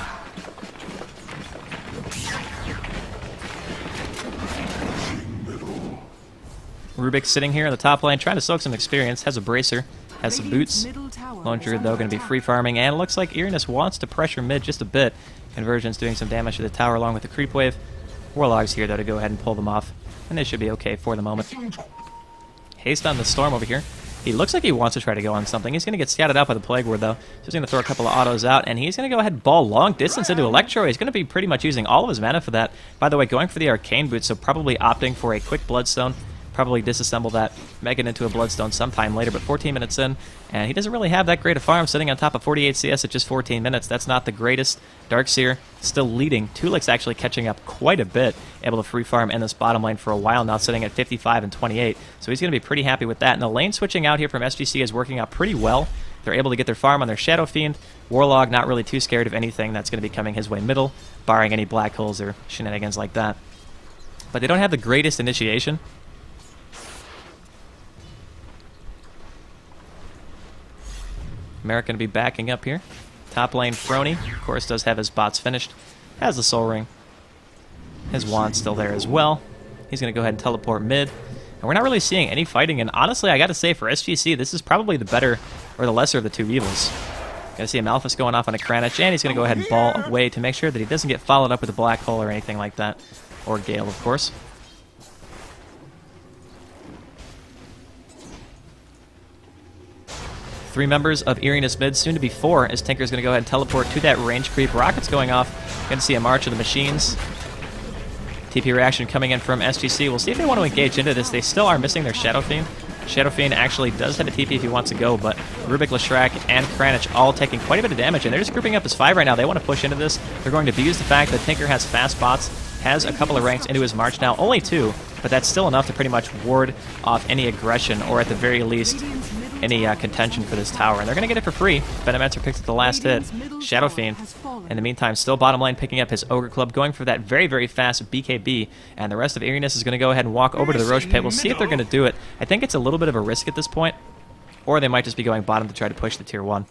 Rubik sitting here in the top lane, trying to soak some experience. Has a Bracer, has some boots. Lone Druid, though, going to be free farming. And it looks like eEriness wants to pressure mid just a bit. Conversion's doing some damage to the tower along with the creep wave. Warlog's here, though, to go ahead and pull them off. And they should be okay for the moment. Haste on the Storm over here. He looks like he wants to try to go on something. He's going to get scouted out by the Plague Ward, though. So he's going to throw a couple of autos out, and he's going to go ahead and ball long distance into Electro. He's going to be pretty much using all of his mana for that. By the way, going for the Arcane Boots, so probably opting for a quick Bloodstone. Probably disassemble that, make it into a Bloodstone sometime later, but 14 minutes in, and he doesn't really have that great a farm sitting on top of 48 CS at just 14 minutes. That's not the greatest. Darkseer still leading. Tulik's actually catching up quite a bit, able to free farm in this bottom lane for a while now, sitting at 55 and 28, so he's going to be pretty happy with that. And the lane switching out here from SGC is working out pretty well. They're able to get their farm on their Shadow Fiend. Warlog not really too scared of anything that's going to be coming his way middle, barring any black holes or shenanigans like that. But they don't have the greatest initiation. Merrick going to be backing up here. Top lane, Frony, of course, does have his bots finished. Has the Soul Ring. His wand's still there as well. He's going to go ahead and teleport mid. And we're not really seeing any fighting. And honestly, I got to say, for SGC, this is probably the better, or the lesser of the two evils. Got to see a Malphus going off on a Kranich, and he's going to go ahead and ball away to make sure that he doesn't get followed up with a Black Hole or anything like that. Or Gale, of course. Three members of eEriness mid, soon to be 4, as Tinker's going to go ahead and teleport to that range creep. Rockets going off. Going to see a March of the Machines. TP reaction coming in from SGC. We'll see if they want to engage into this. They still are missing their Shadow Fiend. Shadow Fiend actually does have a TP if he wants to go, but Rubik, Leshrac, and Kranich all taking quite a bit of damage, and they're just grouping up as 5 right now. They want to push into this. They're going to abuse the fact that Tinker has fast bots, has a couple of ranks into his March now. Only 2, but that's still enough to pretty much ward off any aggression, or at the very least, any contention for this tower. And they're going to get it for free. Venomancer picks up the last hit. Shadow Fiend, in the meantime, still bottom lane picking up his Ogre Club, going for that very, very fast BKB. And the rest of eEriness is going to go ahead and walk over to the Roche Pit. We'll see if they're going to do it. I think it's a little bit of a risk at this point. Or they might just be going bottom to try to push the tier 1.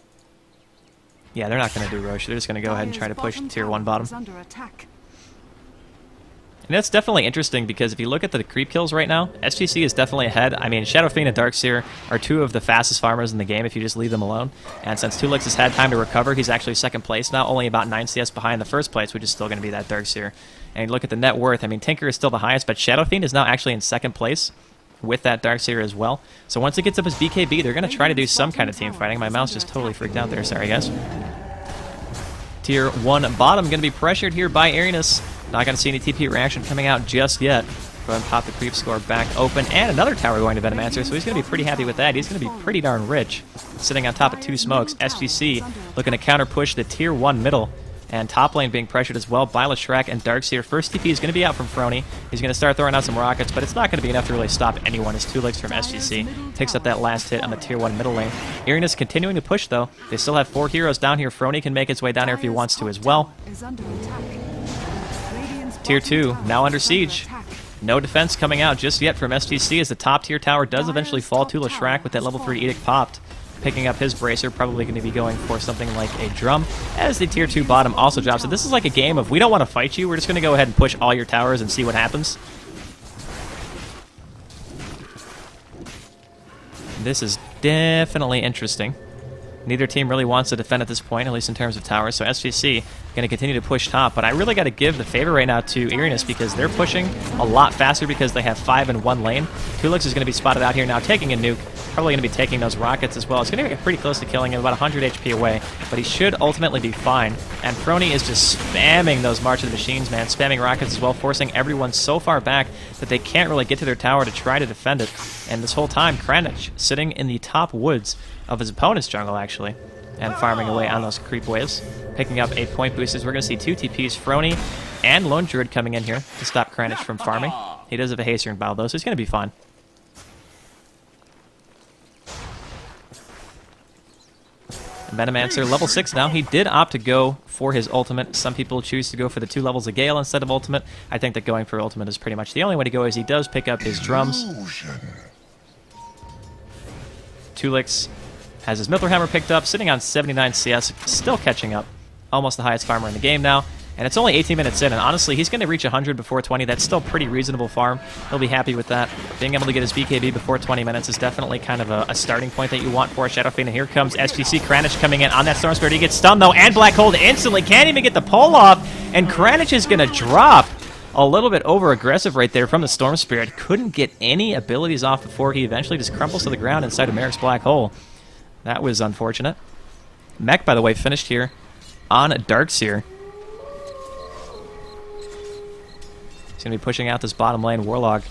Yeah, they're not going to do Roche. They're just going to go ahead and try to push the tier 1 bottom. And that's definitely interesting, because if you look at the creep kills right now, SGC is definitely ahead. I mean, Shadow Fiend and Darkseer are 2 of the fastest farmers in the game if you just leave them alone. And since Tulix has had time to recover, he's actually second place now, only about 9 CS behind the first place, which is still going to be that Darkseer. And you look at the net worth, I mean, Tinker is still the highest, but Shadow Fiend is now actually in second place with that Darkseer as well. So once it gets up his BKB, they're going to try to do some kind of team fighting. My mouse just totally freaked out there. Sorry, guys. Tier 1 bottom going to be pressured here by eEriness. Not going to see any TP reaction coming out just yet. Go ahead and pop the creep score back open. And another tower going to Venomancer, so he's going to be pretty happy with that. He's going to be pretty darn rich. Sitting on top of 2 smokes. SGC looking to counter push the tier 1 middle. And top lane being pressured as well by Leshrac and Darkseer. First TP is going to be out from Frony. He's going to start throwing out some rockets, but it's not going to be enough to really stop anyone. As 2 legs from SGC picks up that last hit on the tier 1 middle lane. eEriness continuing to push, though. They still have 4 heroes down here. Frony can make his way down here if he wants to as well. Tier 2 now under siege. No defense coming out just yet from SGC, as the top tier tower does eventually fall to Leshrac with that level 3 edict popped. Picking up his Bracer, probably going to be going for something like a drum, as the tier 2 bottom also drops. So this is like a game of, we don't want to fight you, we're just going to go ahead and push all your towers and see what happens. This is definitely interesting. Neither team really wants to defend at this point, at least in terms of towers, so SGC going to continue to push top, but I really got to give the favor right now to eEriness because they're pushing a lot faster because they have 5 in one lane. Tulix is going to be spotted out here now, taking a nuke, probably going to be taking those rockets as well. It's going to get pretty close to killing him, about 100 HP away, but he should ultimately be fine. And Frony is just spamming those March of the Machines, man, spamming rockets as well, forcing everyone so far back that they can't really get to their tower to try to defend it. And this whole time, Kranich sitting in the top woods of his opponent's jungle, actually, and farming away on those creep waves, picking up 8 point boosters. We're going to see 2 TPs, Frony and Lone Druid coming in here to stop Kranich from farming. He does have a Haster and Bow, though, so he's going to be fine. Venomancer, level 6 now. He did opt to go for his ultimate. Some people choose to go for the 2 levels of Gale instead of ultimate. I think that going for ultimate is pretty much the only way to go, as he does pick up his drums. Tulix has his Mithril Hammer picked up, sitting on 79 CS, still catching up. Almost the highest farmer in the game now. And it's only 18 minutes in, and honestly, he's going to reach 100 before 20. That's still pretty reasonable farm. He'll be happy with that. Being able to get his BKB before 20 minutes is definitely kind of a starting point that you want for a Shadow Fiend. And here comes SGC. Kranich coming in on that Storm Spirit. He gets stunned, though, and Black Hold instantly. Can't even get the pull off, and Kranich is going to drop. A little bit over-aggressive right there from the Storm Spirit. Couldn't get any abilities off before he eventually just crumbles to the ground inside of Merrick's Black Hole. That was unfortunate. Mech, by the way, finished here on Darkseer. He's going to be pushing out this bottom lane. Warlock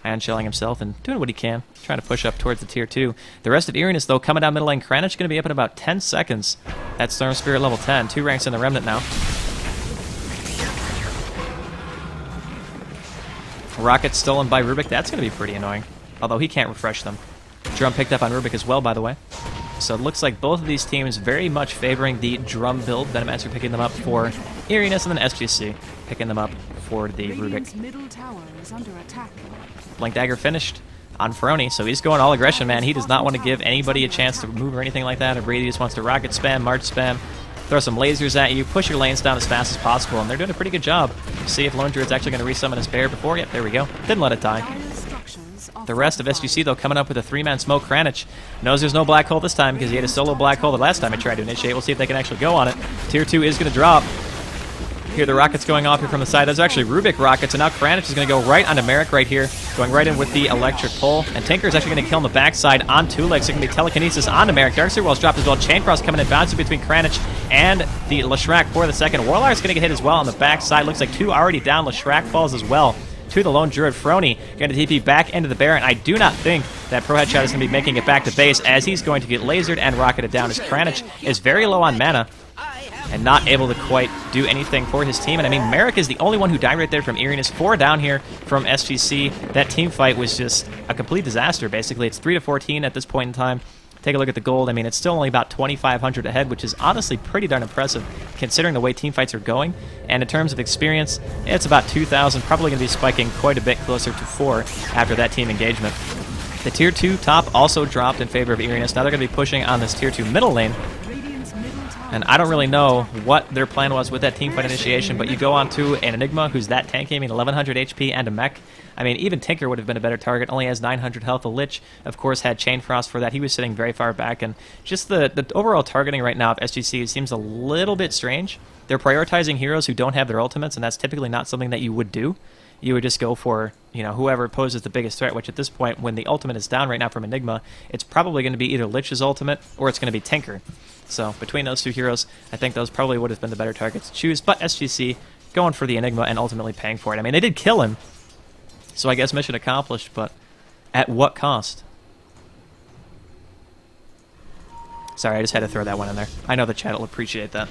and chilling himself and doing what he can, trying to push up towards the tier 2. The rest of eEriness, though, coming down middle lane. Kranich going to be up in about 10 seconds. That Storm Spirit level 10. 2 ranks in the Remnant now. Rockets stolen by Rubik. That's going to be pretty annoying, although he can't refresh them. Drum picked up on Rubik as well, by the way. So it looks like both of these teams very much favoring the drum build. Venomancer picking them up for eEriness, and then SGC picking them up for the Rubik. Middle tower is under attack. Blink Dagger finished on Frony, so he's going all aggression, man. He does not want to give anybody a chance to move or anything like that. Or Brady just wants to rocket spam, march spam, throw some lasers at you, push your lanes down as fast as possible, and they're doing a pretty good job. See if Lone Druid's actually going to resummon his bear before. Yep, there we go. Didn't let it die. The rest of SGC, though, coming up with a 3-man smoke. Kranich knows there's no black hole this time because he had a solo black hole the last time he tried to initiate. We'll see if they can actually go on it. Tier 2 is going to drop. Here, the rockets going off here from the side. Those are actually Rubik rockets, and now Kranich is going to go right onto Merrick right here, going right in with the electric pole. And Tinker is actually going to kill on the backside on Tulix. So it can be telekinesis onto Merrick. Darkseer Wall's dropped as well. Chain Cross coming in, bouncing between Kranich and the Leshrac for the second. Warlock's going to get hit as well on the backside. Looks like 2 already down. Leshrac falls as well to the Lone Druid. Frony going to TP back into the Baron. I do not think that Pro Headshot is going to be making it back to base, as he's going to get lasered and rocketed down, as Kranich is very low on mana and not able to quite do anything for his team. And I mean, Merrick is the only one who died right there from eEriness. 4 down here from SGC. That team fight was just a complete disaster, basically. It's 3-14 at this point in time. Take a look at the gold. I mean, it's still only about 2,500 ahead, which is honestly pretty darn impressive considering the way team fights are going. And in terms of experience, it's about 2,000, probably going to be spiking quite a bit closer to 4 after that team engagement. The tier 2 top also dropped in favor of eEriness. Now they're going to be pushing on this tier 2 middle lane. And I don't really know what their plan was with that teamfight initiation, but you go on to an Enigma who's that tanky, I mean 1100 HP and a mech. I mean, even Tinker would have been a better target, only has 900 health. A Lich, of course, had Chain Frost for that. He was sitting very far back, and just the overall targeting right now of SGC seems a little bit strange. They're prioritizing heroes who don't have their ultimates, and that's typically not something that you would do. You would just go for, you know, whoever poses the biggest threat, which at this point, when the ultimate is down right now from Enigma, it's probably going to be either Lich's ultimate or it's going to be Tinker. So between those two heroes, I think those probably would have been the better targets to choose, but SGC going for the Enigma and ultimately paying for it. I mean, they did kill him, so I guess mission accomplished, but at what cost? Sorry, I just had to throw that one in there. I know the chat will appreciate that.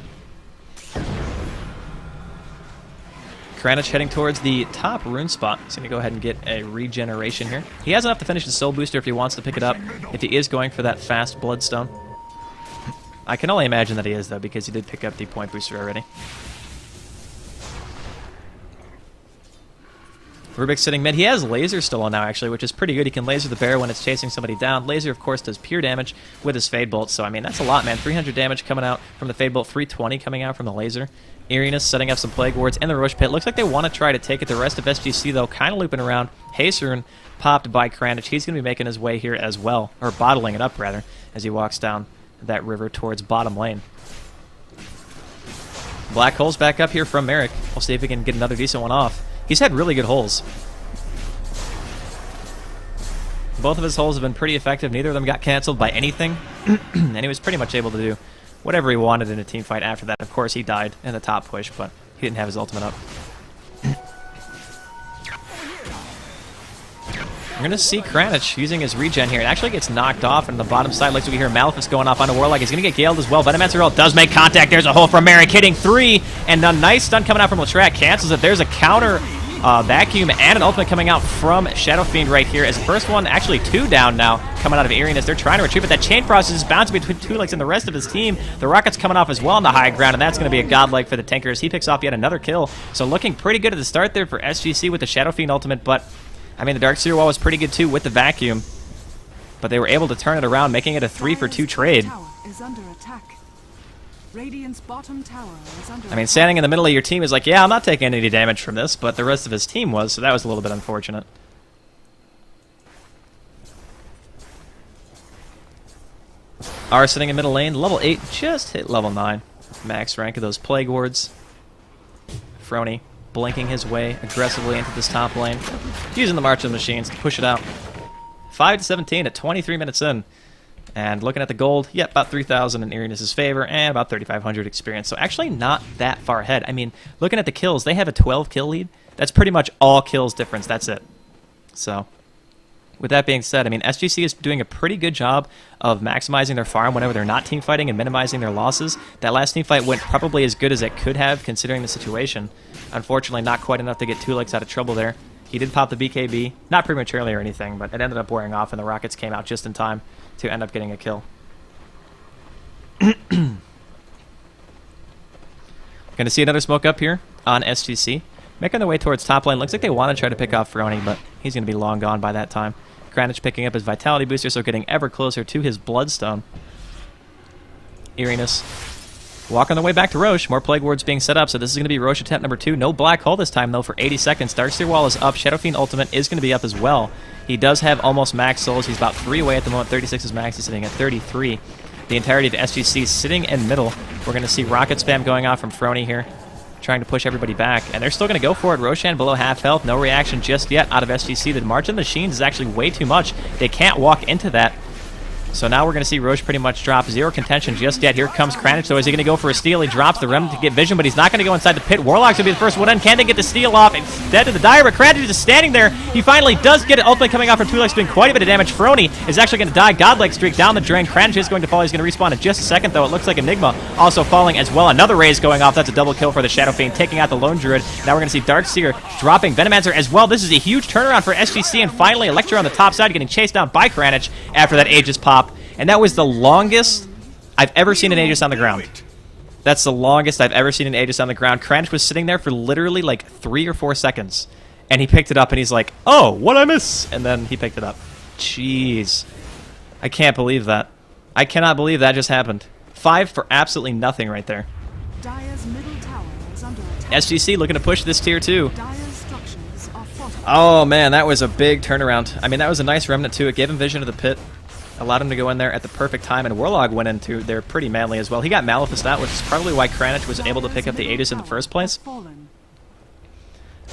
Kranich heading towards the top rune spot. He's going to go ahead and get a regeneration here. He has enough to finish the soul booster if he wants to pick it up, if he is going for that fast bloodstone. I can only imagine that he is, though, because he did pick up the point booster already. Rubik's sitting mid. He has laser still on now, actually, which is pretty good. He can laser the bear when it's chasing somebody down. Laser, of course, does pure damage with his Fade Bolt, so, I mean, that's a lot, man. 300 damage coming out from the Fade Bolt, 320 coming out from the laser. eEriness setting up some Plague Wards in the Rush Pit. Looks like they want to try to take it. The rest of SGC, though, kind of looping around. Hacerun popped by Kranich. He's going to be making his way here as well, or bottling it up, rather, as he walks down that river towards bottom lane. black holes back up here from Merrick. We'll see if we can get another decent one off. He's had really good holes. Both of his holes have been pretty effective. Neither of them got canceled by anything. And he was pretty much able to do whatever he wanted in a team fight after that. Of course, he died in the top push, but he didn't have his ultimate up. We're going to see Kranich using his regen here. It actually gets knocked off, and on the bottom side looks like we hear Maleficus going off on a Warlock. He's going to get Galed as well. Venomancer does make contact. There's a hole from Merrick, hitting 3, and a nice stun coming out from Latrak. Cancels it. There's a counter vacuum and an ultimate coming out from Shadow Fiend right here. As the first one, actually 2 down now, coming out of eEriness. They're trying to retreat, but that chain process is bouncing between Tulix and the rest of his team. The Rocket's coming off as well on the high ground, and that's going to be a godlike for the tankers. He picks off yet another kill. So looking pretty good at the start there for SGC with the Shadow Fiend ultimate, but I mean, the Dark Seer wall was pretty good too with the vacuum, but they were able to turn it around, making it a 3-for-2 trade. I mean, standing in the middle of your team is like, yeah, I'm not taking any damage from this, but the rest of his team was, so that was a little bit unfortunate. R sitting in middle lane, level 8, just hit level 9. Max rank of those Plague Wards. Frony blinking his way aggressively into this top lane, using the March of the Machines to push it out. 5-17 at 23 minutes in. And looking at the gold, yep, about 3,000 in eEriness' favor, and about 3,500 experience. So actually not that far ahead. I mean, looking at the kills, they have a 12 kill lead. That's pretty much all kills difference. That's it. So, with that being said, I mean, SGC is doing a pretty good job of maximizing their farm whenever they're not team fighting and minimizing their losses. That last team fight went probably as good as it could have, considering the situation. Unfortunately, not quite enough to get Tulix out of trouble there. He did pop the BKB, not prematurely or anything, but it ended up wearing off, and the Rockets came out just in time to end up getting a kill. Gonna see another smoke up here on SGC. Making their way towards top lane. Looks like they want to try to pick off Frony, but he's going to be long gone by that time. Kranich picking up his Vitality Booster, so getting ever closer to his Bloodstone. eEriness walking their way back to Roche. More Plague Wards being set up, so this is going to be Roche attempt number 2. No Black Hole this time, though, for 80 seconds. Darkseer Wall is up. Shadow Fiend ultimate is going to be up as well. He does have almost max souls. He's about 3 away at the moment. 36 is max. He's sitting at 33. The entirety of SGC sitting in middle. We're going to see rocket spam going off from Frony here, trying to push everybody back, and they're still going to go for it. Roshan below half health. No reaction just yet out of SGC. The March of the Machines is actually way too much. They can't walk into that. So now we're going to see Roche pretty much drop. 0 contention just yet. Here comes Kranich, though. Is he going to go for a steal? He drops the Remnant to get vision, but he's not going to go inside the pit. Warlock's going to be the first one in. Can they get the steal off? It's dead to the Dire, but Kranich is just standing there. He finally does get it. Ultimate coming off from Tulix, doing quite a bit of damage. Frony is actually going to die. Godlike streak down the drain. Kranich is going to fall. He's going to respawn in just a second, though. It looks like Enigma also falling as well. Another raise going off. That's a double kill for the Shadow Fiend, taking out the Lone Druid. Now we're going to see Darkseer dropping Venomancer as well. This is a huge turnaround for SGC, and finally Electra on the top side getting chased down by Kranich after that Aegis pop. And that was the longest I've ever seen an Aegis on the ground. That's the longest I've ever seen an Aegis on the ground. Kranich was sitting there for literally like 3 or 4 seconds. And he picked it up and he's like, oh, what'd I miss? And then he picked it up. Jeez. I can't believe that. I cannot believe that just happened. 5 for absolutely nothing right there. Dire's middle tower is under attack. SGC looking to push this tier 2. Dire's structures are fortified. Oh man, that was a big turnaround. I mean, that was a nice remnant too. It gave him vision of the pit. Allowed him to go in there at the perfect time, and Warlock went into there pretty manly as well. He got Maleficus out, which is probably why Kranich was able to pick up the Aegis in the first place.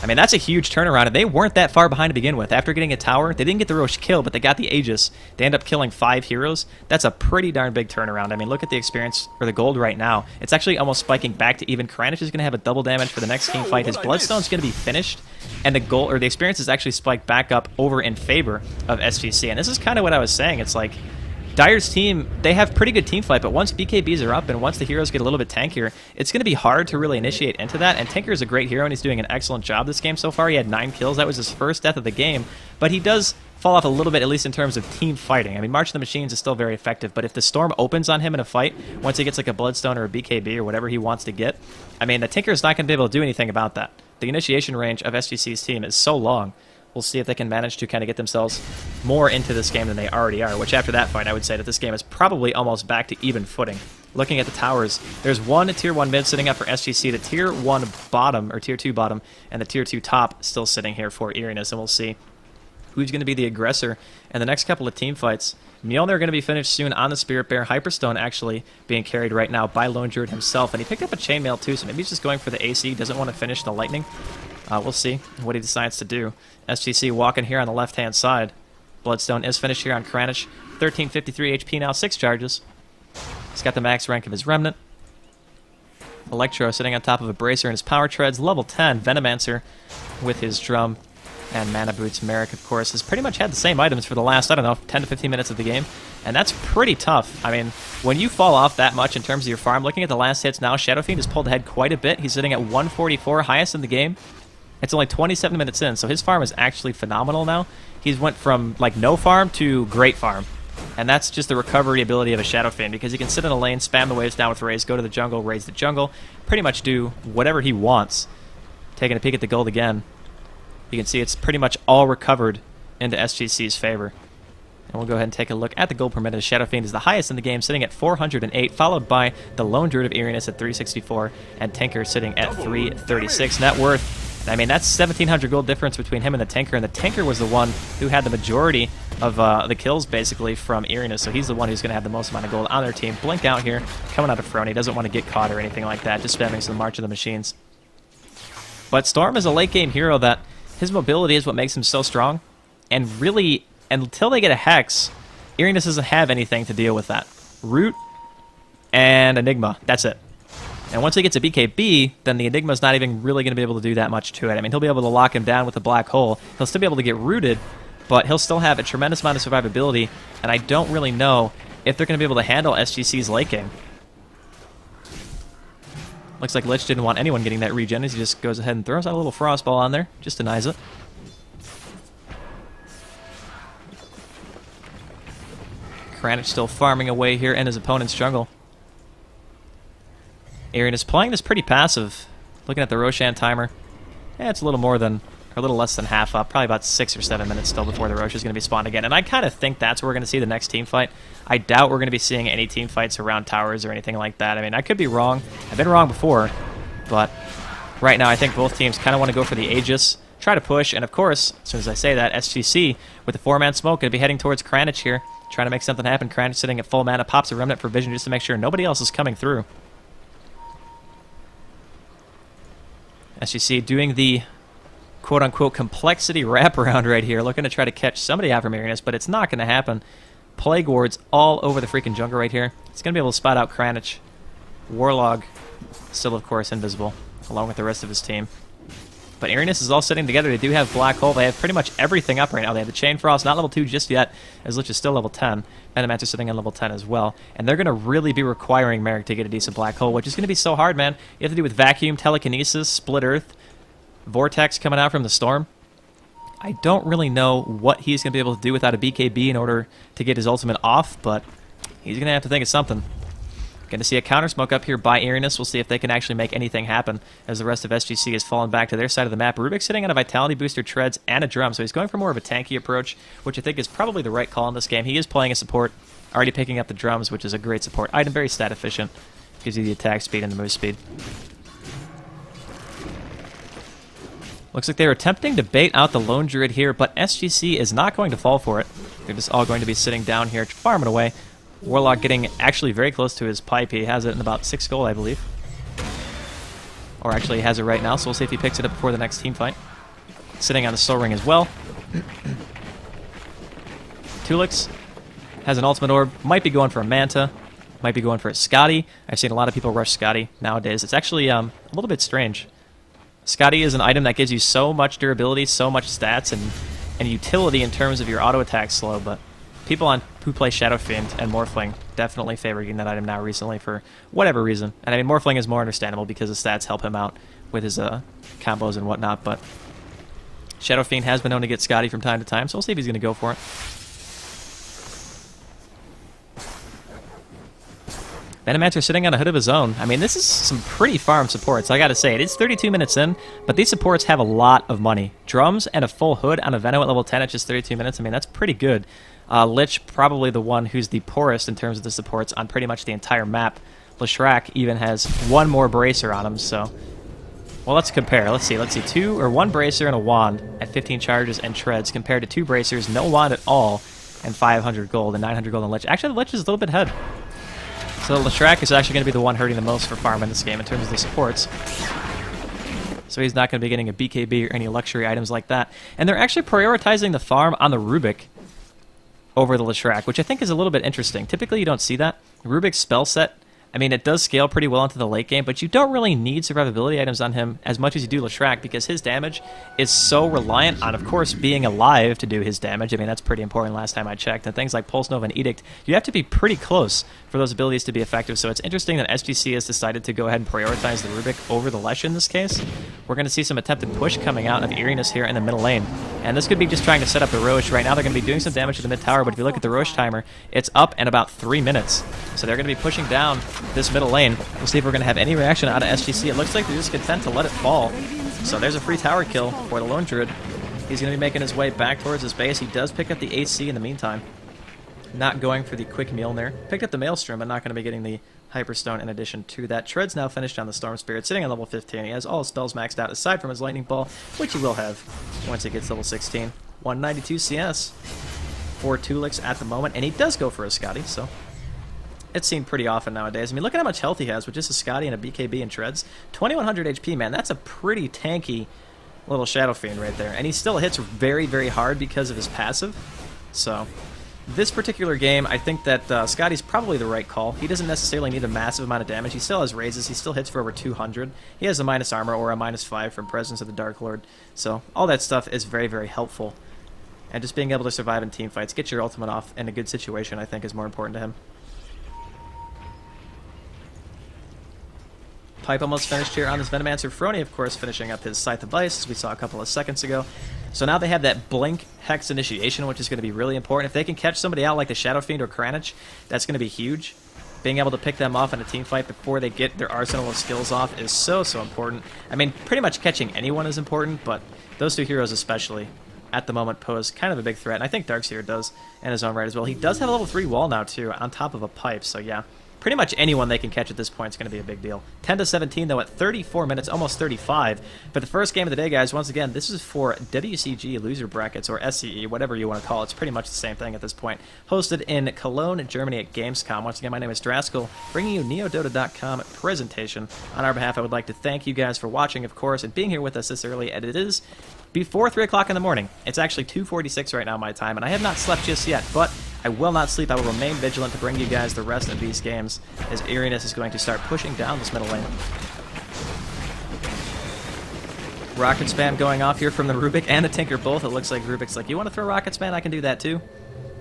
I mean, that's a huge turnaround, and they weren't that far behind to begin with. After getting a tower, they didn't get the Roche kill, but they got the Aegis. They end up killing 5 heroes. That's a pretty darn big turnaround. I mean, look at the experience for the gold right now. It's actually almost spiking back to even. Kranich is going to have a double damage for the next team fight. His Bloodstone's going to be finished, and the gold, or the experience is actually spiked back up over in favor of SGC. And this is kind of what I was saying. It's like, Dire's team, they have pretty good team fight, but once BKBs are up and once the heroes get a little bit tankier, it's going to be hard to really initiate into that. And Tinker is a great hero, and he's doing an excellent job this game so far. He had 9 kills. That was his first death of the game, but he does fall off a little bit, at least in terms of team fighting. I mean, March of the Machines is still very effective, but if the Storm opens on him in a fight, once he gets like a Bloodstone or a BKB or whatever he wants to get, I mean, the Tinker is not going to be able to do anything about that. The initiation range of SGC's team is so long. We'll see if they can manage to kind of get themselves more into this game than they already are, which after that fight, I would say that this game is probably almost back to even footing. Looking at the towers, there's one tier 1 mid sitting up for SGC, the tier 1 bottom, or tier 2 bottom, and the tier 2 top still sitting here for eEriness, and we'll see who's going to be the aggressor in the next couple of team fights. Mjolnir are going to be finished soon on the Spirit Bear. Hyperstone actually being carried right now by Lone Druid himself, and he picked up a Chainmail too, so maybe he's just going for the AC, doesn't want to finish the Lightning. We'll see what he decides to do. SGC walking here on the left-hand side. Bloodstone is finished here on Kranich. 1353 HP now, 6 charges. He's got the max rank of his Remnant. Electro sitting on top of a Bracer in his Power Treads. Level 10, Venomancer with his Drum. And Mana Boots. Merrick, of course, has pretty much had the same items for the last, I don't know, 10 to 15 minutes of the game. And that's pretty tough. I mean, when you fall off that much in terms of your farm, looking at the last hits now, Shadow Fiend has pulled ahead quite a bit. He's sitting at 144, highest in the game. It's only 27 minutes in, so his farm is actually phenomenal now. He's went from, like, no farm to great farm. And that's just the recovery ability of a Shadow Fiend, because he can sit in a lane, spam the waves down with Raise, go to the jungle, raise the jungle, pretty much do whatever he wants. Taking a peek at the gold again. You can see it's pretty much all recovered into SGC's favor. And we'll go ahead and take a look at the gold per minute. Shadow Fiend is the highest in the game, sitting at 408, followed by the Lone Druid of eEriness at 364, and Tinker sitting at 336. Net worth, I mean, that's 1,700 gold difference between him and the Tinker was the one who had the majority of the kills, basically, from eEriness, so he's the one who's going to have the most amount of gold on their team. Blink out here, coming out of front. He doesn't want to get caught or anything like that, just spamming some March of the Machines. But Storm is a late-game hero that his mobility is what makes him so strong, and really, until they get a Hex, eEriness doesn't have anything to deal with that. Root and Enigma, that's it. And once he gets a BKB, then the Enigma's not even really going to be able to do that much to it. I mean, he'll be able to lock him down with a Black Hole. He'll still be able to get rooted, but he'll still have a tremendous amount of survivability, and I don't really know if they're going to be able to handle SGC's late game. Looks like Lich didn't want anyone getting that regen, as he just goes ahead and throws out a little Frostball on there. Just denies it. Kranich still farming away here in his opponent's jungle. eEriness playing this pretty passive. Looking at the Roshan timer. Yeah, it's a little more than, or a little less than half up. Probably about 6 or 7 minutes still before the Rosh is going to be spawned again. And I kind of think that's where we're going to see the next team fight. I doubt we're going to be seeing any team fights around towers or anything like that. I mean, I could be wrong. I've been wrong before. But right now, I think both teams kind of want to go for the Aegis. Try to push. And of course, as soon as I say that, SGC with the 4-man smoke going to be heading towards Kranich here. Trying to make something happen. Kranich sitting at full mana. Pops a Remnant for vision just to make sure nobody else is coming through. SGC doing the quote-unquote complexity wraparound right here, looking to try to catch somebody out from eEriness, but it's not going to happen. Plague Wards all over the freaking jungle right here. It's going to be able to spot out Kranich. Warlog, still of course invisible, along with the rest of his team. But eEriness is all sitting together. They do have Black Hole. They have pretty much everything up right now. They have the Chain Frost, not level 2 just yet, as Lich is still level 10. Venomancer sitting on level 10 as well. And they're going to really be requiring Merrick to get a decent Black Hole, which is going to be so hard, man. You have to do with Vacuum, Telekinesis, Split Earth, Vortex coming out from the Storm. I don't really know what he's going to be able to do without a BKB in order to get his ultimate off, but he's going to have to think of something. Going to see a counter smoke up here by eEriness. We'll see if they can actually make anything happen as the rest of SGC has fallen back to their side of the map. Rubik sitting on a Vitality Booster, Treads, and a Drum, so he's going for more of a tanky approach, which I think is probably the right call in this game. He is playing a support, already picking up the Drums, which is a great support item, very stat efficient. Gives you the attack speed and the move speed. Looks like they're attempting to bait out the Lone Druid here, but SGC is not going to fall for it. They're just all going to be sitting down here, farming away. Warlock getting actually very close to his pipe. He has it in about 6 gold, I believe. Or actually he has it right now, so we'll see if he picks it up before the next team fight. Sitting on the Soul Ring as well. Tulix has an ultimate orb. Might be going for a Manta. Might be going for a Scotty. I've seen a lot of people rush Scotty nowadays. It's actually a little bit strange. Scotty is an item that gives you so much durability, so much stats, and utility in terms of your auto attack slow, but people who play Shadow Fiend and Morphling definitely favor getting that item now recently for whatever reason. And I mean, Morphling is more understandable because the stats help him out with his combos and whatnot, but Shadow Fiend has been known to get Scotty from time to time, so we'll see if he's going to go for it. Venomancer sitting on a hood of his own. I mean, this is some pretty farm supports, I gotta say. It is 32 minutes in, but these supports have a lot of money. Drums and a full hood on a Veno at level 10 at just 32 minutes. I mean, that's pretty good. Lich, probably the one who's the poorest in terms of the supports on pretty much the entire map. Leshrac even has one more Bracer on him, so Well, let's compare. Let's see. One bracer and a wand at 15 charges and treads compared to 2 bracers, no wand at all, and 500 gold and 900 gold on Lich. Actually, the Lich is a little bit ahead. So Leshrac is actually going to be the one hurting the most for farm in this game in terms of the supports. So he's not going to be getting a BKB or any luxury items like that. And they're actually prioritizing the farm on the Rubik over the Leshrac, which I think is a little bit interesting. Typically, you don't see that. Rubik's spell set, I mean, it does scale pretty well into the late game, but you don't really need survivability items on him as much as you do Leshrac because his damage is so reliant on, of course, being alive to do his damage. I mean, that's pretty important last time I checked. And things like Pulse Nova and Edict, you have to be pretty close for those abilities to be effective. So it's interesting that SGC has decided to go ahead and prioritize the Rubik over the Lesh in this case. We're going to see some attempted push coming out of eEriness here in the middle lane. And this could be just trying to set up the Roche. Right now they're going to be doing some damage to the mid tower, but if you look at the Roche timer, it's up in about 3 minutes. So they're going to be pushing down this middle lane. We'll see if we're going to have any reaction out of SGC. It looks like they're just content to let it fall. So there's a free tower kill for the Lone Druid. He's going to be making his way back towards his base. He does pick up the AC in the meantime. Not going for the quick meal there. Picked up the Maelstrom, but not going to be getting the Hyperstone in addition to that. Tread's now finished on the Storm Spirit, sitting on level 15. He has all his spells maxed out aside from his Lightning Ball, which he will have once he gets level 16. 192 CS for Tulix at the moment, and he does go for a Scotty, so it's seen pretty often nowadays. I mean, look at how much health he has with just a Scotty and a BKB and Treads. 2100 HP, man. That's a pretty tanky little Shadow Fiend right there. And he still hits very, very hard because of his passive. So this particular game, I think that Scotty's probably the right call. He doesn't necessarily need a massive amount of damage. He still has raises. He still hits for over 200. He has a minus armor or a minus 5 from Presence of the Dark Lord. So all that stuff is very, very helpful. And just being able to survive in team fights, get your ultimate off in a good situation, I think is more important to him. Pipe almost finished here on this Venomancer. Frony, of course, finishing up his Scythe of Ice, as we saw a couple of seconds ago. So now they have that Blink Hex initiation, which is going to be really important. If they can catch somebody out like the Shadow Fiend or Kranich, that's going to be huge. Being able to pick them off in a team fight before they get their arsenal of skills off is so, so important. I mean, pretty much catching anyone is important, but those two heroes especially, at the moment, pose kind of a big threat. And I think Darkseer does in his own right as well. He does have a level 3 wall now, too, on top of a pipe, so yeah. Pretty much anyone they can catch at this point is going to be a big deal. 10-17, though, at 34 minutes, almost 35. But the first game of the day, guys, once again, this is for WCG loser brackets, or SCE, whatever you want to call it. It's pretty much the same thing at this point. Hosted in Cologne, Germany at Gamescom. Once again, my name is Draskyl, bringing you NEODota.com presentation. On our behalf, I would like to thank you guys for watching, of course, and being here with us this early, and it is before 3 o'clock in the morning. It's actually 2:46 right now, my time, and I have not slept just yet, but I will not sleep. I will remain vigilant to bring you guys the rest of these games as eEriness is going to start pushing down this middle lane. Rocket spam going off here from the Rubik and the Tinker both. It looks like Rubik's like, you want to throw rocket spam? I can do that too.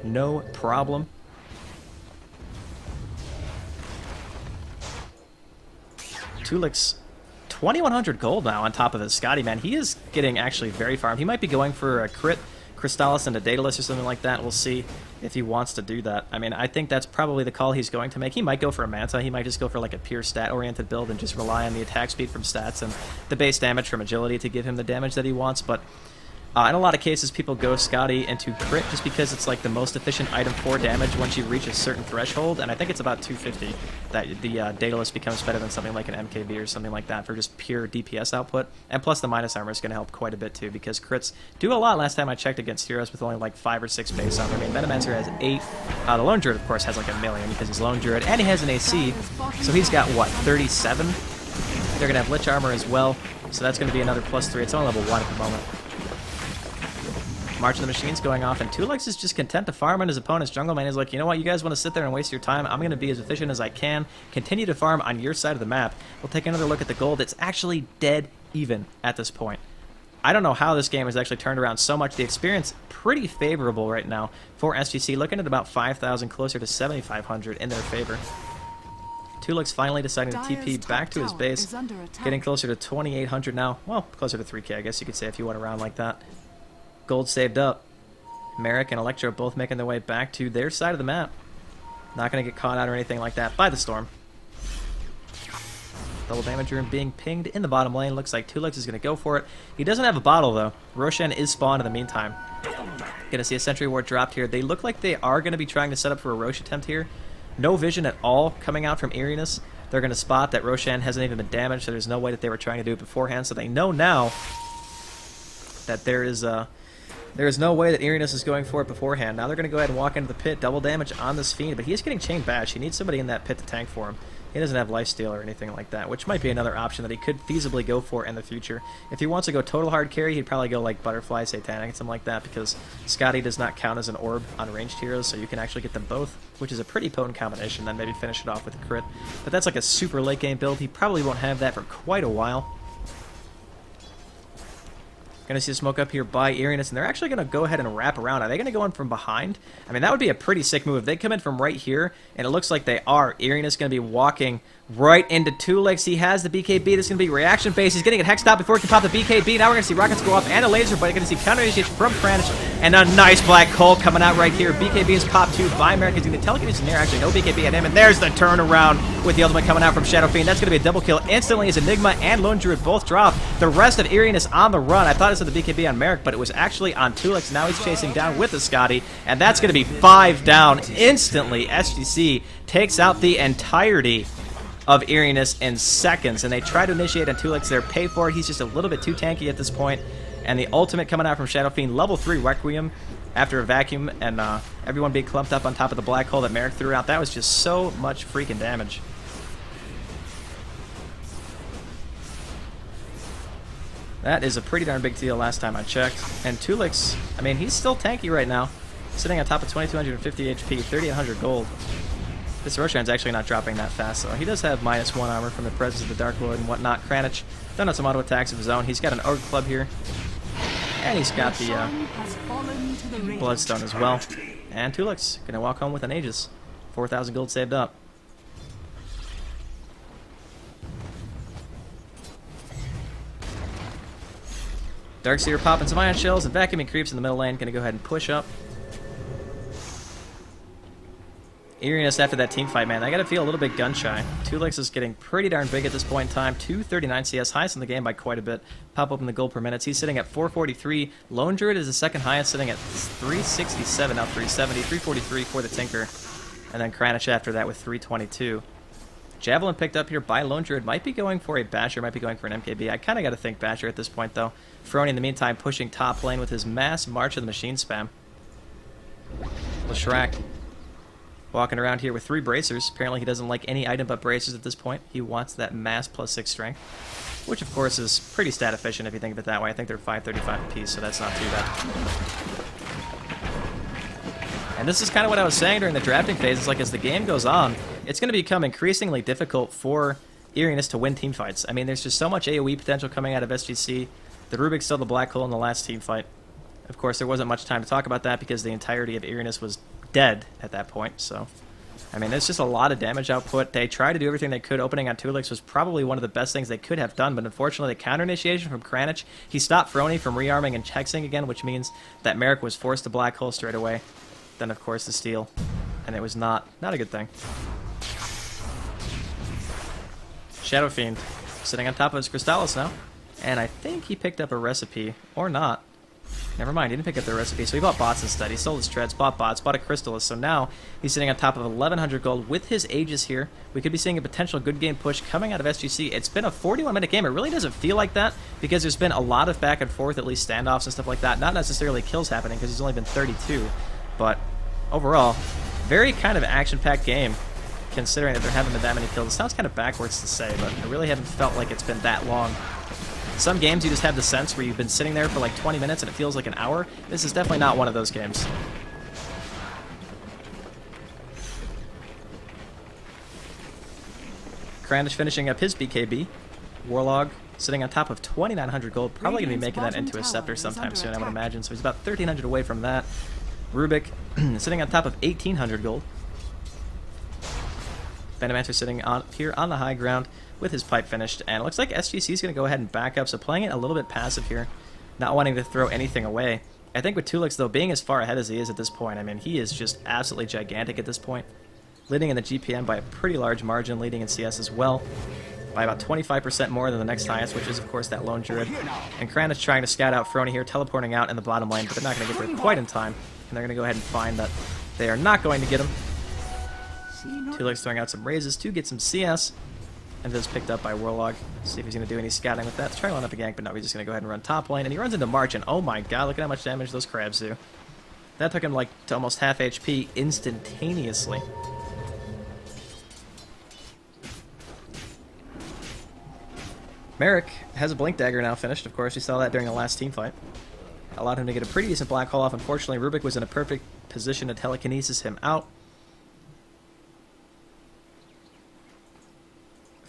No problem. Tulix, 2100 gold now on top of his Scotty, man. He is getting actually very farmed. He might be going for a crit Crystallis and a Daedalus or something like that. We'll see if he wants to do that. I mean, I think that's probably the call he's going to make. He might go for a Manta. He might just go for like a pure stat-oriented build and just rely on the attack speed from stats and the base damage from agility to give him the damage that he wants. But in a lot of cases, people go Scotty into crit just because it's like the most efficient item for damage once you reach a certain threshold, and I think it's about 250 that the Daedalus becomes better than something like an MKB or something like that for just pure DPS output. And plus the minus armor is going to help quite a bit too, because crits do a lot last time I checked against heroes with only like 5 or 6 base armor. I mean, Venomancer has 8. The Lone Druid, of course, has like a million because he's Lone Druid, and he has an AC, so he's got, what, 37? They're going to have Lich armor as well, so that's going to be another +3. It's only level 1 at the moment. March of the Machines going off, and Tulix is just content to farm on his opponent's jungle. Man, he's like, you know what, you guys want to sit there and waste your time? I'm going to be as efficient as I can. Continue to farm on your side of the map. We'll take another look at the gold. It's actually dead even at this point. I don't know how this game has actually turned around so much. The experience pretty favorable right now for SGC, looking at about 5,000, closer to 7,500 in their favor. Tulix finally deciding to TP back to his base, getting closer to 2,800 now. Well, closer to 3K, I guess you could say, if you went around like that. Gold saved up. Merrick and Electro both making their way back to their side of the map. Not going to get caught out or anything like that by the storm. Double damage room being pinged in the bottom lane. Looks like Tulix is going to go for it. He doesn't have a bottle, though. Roshan is spawned in the meantime. Going to see a Sentry Ward dropped here. They look like they are going to be trying to set up for a Roche attempt here. No vision at all coming out from eEriness. They're going to spot that Roshan hasn't even been damaged, so there's no way that they were trying to do it beforehand. So they know now that there is no way that eEriness is going for it beforehand. Now they're going to go ahead and walk into the pit, double damage on this Fiend, but he is getting chain bash. He needs somebody in that pit to tank for him. He doesn't have lifesteal or anything like that, which might be another option that he could feasibly go for in the future. If he wants to go total hard carry, he'd probably go like Butterfly, Satanic, something like that, because Scotty does not count as an orb on ranged heroes, so you can actually get them both, which is a pretty potent combination, then maybe finish it off with a crit. But that's like a super late game build. He probably won't have that for quite a while. Going to see a smoke up here by eEriness, and they're actually going to go ahead and wrap around. Are they going to go in from behind? I mean, that would be a pretty sick move. If they come in from right here, and it looks like they are, eEriness going to be walking right into Tulix. He has the BKB. This is going to be reaction-based. He's getting a Hex Stop before he can pop the BKB. Now we're going to see rockets go off and a laser, but you're going to see counter-initiation from Kranich, and a nice Black Hole coming out right here. BKB is popped too by Merrick. He's going to telekinesis in there. Actually, no BKB at him, and there's the turnaround with the ultimate coming out from Shadow Fiend. That's going to be a double kill instantly as Enigma and Lone Druid both drop. The rest of eEriness on the run. I thought it said the BKB on Merrick, but it was actually on Tulix. Now he's chasing down with the Scotty, and that's going to be 5 down instantly. SGC takes out the entirety of eEriness in seconds, and they try to initiate on Tulix there. Pay for it. He's just a little bit too tanky at this point, and the ultimate coming out from Shadow Fiend, level 3 Requiem after a vacuum, and everyone being clumped up on top of the Black Hole that Merrick threw out. That was just so much freaking damage. That is a pretty darn big deal last time I checked. And Tulix, I mean, he's still tanky right now. Sitting on top of 2250 HP, 3800 gold. This Roshan's actually not dropping that fast, so he does have -1 armor from the presence of the Dark Lord and whatnot. Kranich done on some auto attacks of his own. He's got an Orc Club here. And he's got the Bloodstone as well. And Tulix gonna walk home with an Aegis. 4,000 gold saved up. Darkseer popping some ion shells and vacuuming creeps in the middle lane. Gonna go ahead and push up. eEriness after that team fight, man, I gotta feel a little bit gun shy. Tulix is getting pretty darn big at this point in time. 239 CS, highest in the game by quite a bit. Pop open the gold per minute. He's sitting at 443. Lone Druid is the second highest, sitting at 367, now 370, 343 for the Tinker. And then Kranich after that with 322. Javelin picked up here by Lone Druid. Might be going for a Basher, might be going for an MKB. I kind of got to think Basher at this point, though. Frony, in the meantime, pushing top lane with his mass March of the Machine spam. Leshrac walking around here with 3 bracers. Apparently he doesn't like any item but bracers at this point. He wants that mass +6 strength, which of course is pretty stat efficient if you think of it that way. I think they're 535 apiece, so that's not too bad. And this is kind of what I was saying during the drafting phase. It's like as the game goes on, it's going to become increasingly difficult for eEriness to win team fights. I mean, there's just so much AoE potential coming out of SGC. The Rubik's still the Black Hole in the last team fight. Of course, there wasn't much time to talk about that because the entirety of eEriness was dead at that point, so I mean, there's just a lot of damage output. They tried to do everything they could. Opening on Tulix was probably one of the best things they could have done, but unfortunately the counter initiation from Kranich, he stopped Frony from rearming and hexing again, which means that Merrick was forced to Black Hole straight away. Then of course the steal, and it was not a good thing. Shadow Fiend sitting on top of his Crystallis now, and I think he picked up a recipe, or not. Never mind, he didn't pick up the recipe, so he bought bots instead. He sold his treads, bought bots, bought a Crystallis, so now he's sitting on top of 1,100 gold with his Aegis here. We could be seeing a potential good game push coming out of SGC. It's been a 41-minute game. It really doesn't feel like that because there's been a lot of back and forth, at least standoffs and stuff like that. Not necessarily kills happening because he's only been 32, but overall, very kind of action-packed game considering that there haven't been that many kills. It sounds kind of backwards to say, but I really haven't felt like it's been that long. Some games you just have the sense where you've been sitting there for like 20 minutes and it feels like an hour. This is definitely not one of those games. Kranich finishing up his BKB. Warlog sitting on top of 2,900 gold. Probably going to be making that into a Scepter sometime soon, I would imagine. So he's about 1,300 away from that. Rubik sitting on top of 1,800 gold. Venomancer sitting on here on the high ground with his pipe finished, and it looks like SGC is going to go ahead and back up, so playing it a little bit passive here, not wanting to throw anything away. I think with Tulix, though, being as far ahead as he is at this point, I mean, he is just absolutely gigantic at this point. Leading in the GPM by a pretty large margin, leading in CS as well, by about 25% more than the next highest, which is, of course, that Lone Druid. And Kranich trying to scout out Frony here, teleporting out in the bottom lane, but they're not going to get there quite in time, and they're going to go ahead and find that they are not going to get him. Tulix throwing out some raises to get some CS. And this is picked up by Warlog. See if he's going to do any scouting with that. Let's try to line up a gank, but no, he's just going to go ahead and run top lane. And he runs into March, and oh my god, look at how much damage those crabs do. That took him like to almost half HP instantaneously. Merrick has a Blink Dagger now finished, of course. We saw that during the last team fight. Allowed him to get a pretty decent black hole off. Unfortunately, Rubik was in a perfect position to telekinesis him out.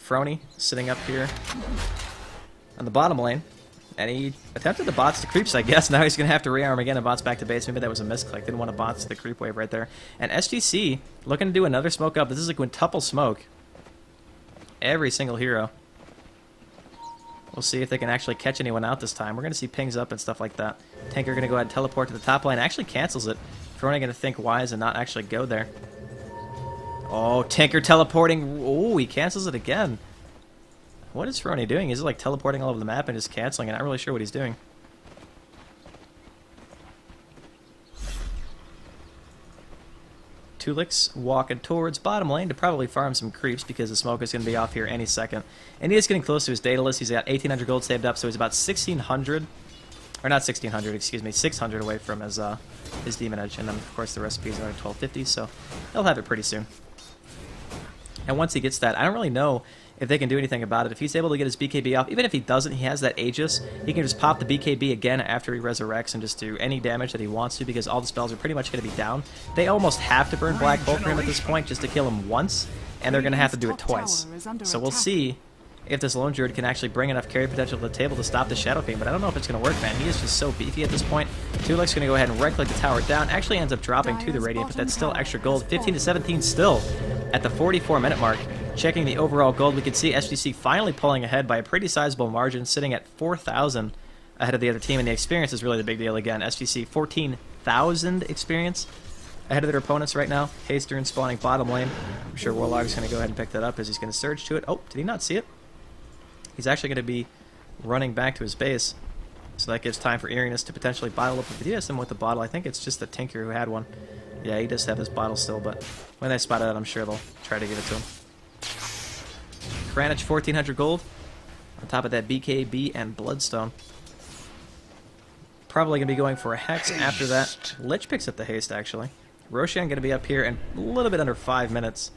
Frony sitting up here on the bottom lane. And he attempted the bots to creeps, I guess. Now he's going to have to rearm again and bots back to base. Maybe that was a misclick. Didn't want to bots to the creep wave right there. And SGC looking to do another smoke up. This is a quintuple smoke. Every single hero. We'll see if they can actually catch anyone out this time. We're going to see pings up and stuff like that. Tanker going to go ahead and teleport to the top lane. Actually cancels it. Frony going to think wise and not actually go there. Oh, Tanker teleporting. Oh, he cancels it again. What is Frony doing? Is it like teleporting all over the map and just canceling? I'm not really sure what he's doing. Tulix walking towards bottom lane to probably farm some creeps because the smoke is going to be off here any second. And he is getting close to his data list. He's got 1,800 gold saved up, so he's about 1,600. Or not 1,600, excuse me, 600 away from his Demon Edge. And then, of course, the recipes are at 1,250, so he'll have it pretty soon. And once he gets that, I don't really know if they can do anything about it. If he's able to get his BKB off, even if he doesn't, he has that Aegis. He can just pop the BKB again after he resurrects and just do any damage that he wants to because all the spells are pretty much going to be down. They almost have to burn Black Hole for him at this point just to kill him once, and they're going to have to do it twice. So we'll see if this Lone Druid can actually bring enough carry potential to the table to stop the Shadow Fiend, but I don't know if it's going to work, man. He is just so beefy at this point. Tulix going to go ahead and right-click the tower down. Actually ends up dropping to the Radiant, but that's still extra gold. 15 to 17 still at the 44-minute mark. Checking the overall gold, we can see SGC finally pulling ahead by a pretty sizable margin, sitting at 4,000 ahead of the other team, and the experience is really the big deal again. SGC 14,000 experience ahead of their opponents right now. Haystern spawning bottom lane. I'm sure Warlock's going to go ahead and pick that up as he's going to surge to it. Oh, did he not see it? He's actually going to be running back to his base, so that gives time for eEriness to potentially bottle up. If he has him with the bottle, I think it's just the Tinker who had one. Yeah, he does have his bottle still, but when they spot it out, I'm sure they'll try to give it to him. Kranich 1,400 gold. On top of that, BKB and Bloodstone. Probably going to be going for a Hex after that. Lich picks up the haste, actually. Roshan going to be up here in a little bit under 5 minutes.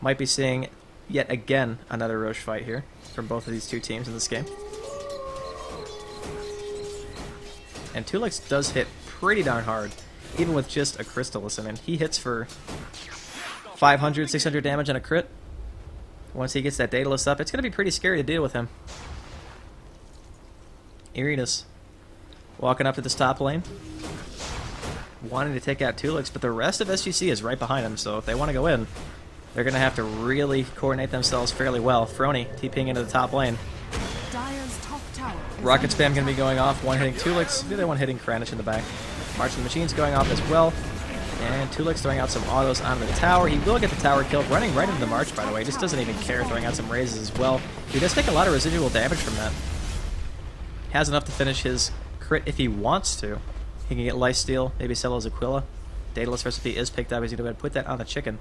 Might be seeing yet again another Roche fight here from both of these two teams in this game. And Tulix does hit pretty darn hard, even with just a Crystallis. I mean, he hits for 500, 600 damage on a crit. Once he gets that Daedalus up, it's going to be pretty scary to deal with him. eEriness walking up to this top lane, wanting to take out Tulix, but the rest of SGC is right behind him, so if they want to go in, they're going to have to really coordinate themselves fairly well. Frony TPing into the top lane. Rocket spam going to be going off, one hitting Tulix, the other one hitting Kranich in the back. March of the Machine's going off as well. And Tulix throwing out some autos onto the tower. He will get the tower killed, running right into the March, by the way. Just doesn't even care, throwing out some raises as well. He does take a lot of residual damage from that. Has enough to finish his crit if he wants to. He can get lifesteal, maybe sell his Aquila. Daedalus recipe is picked up. He's going to go ahead and put that on the chicken.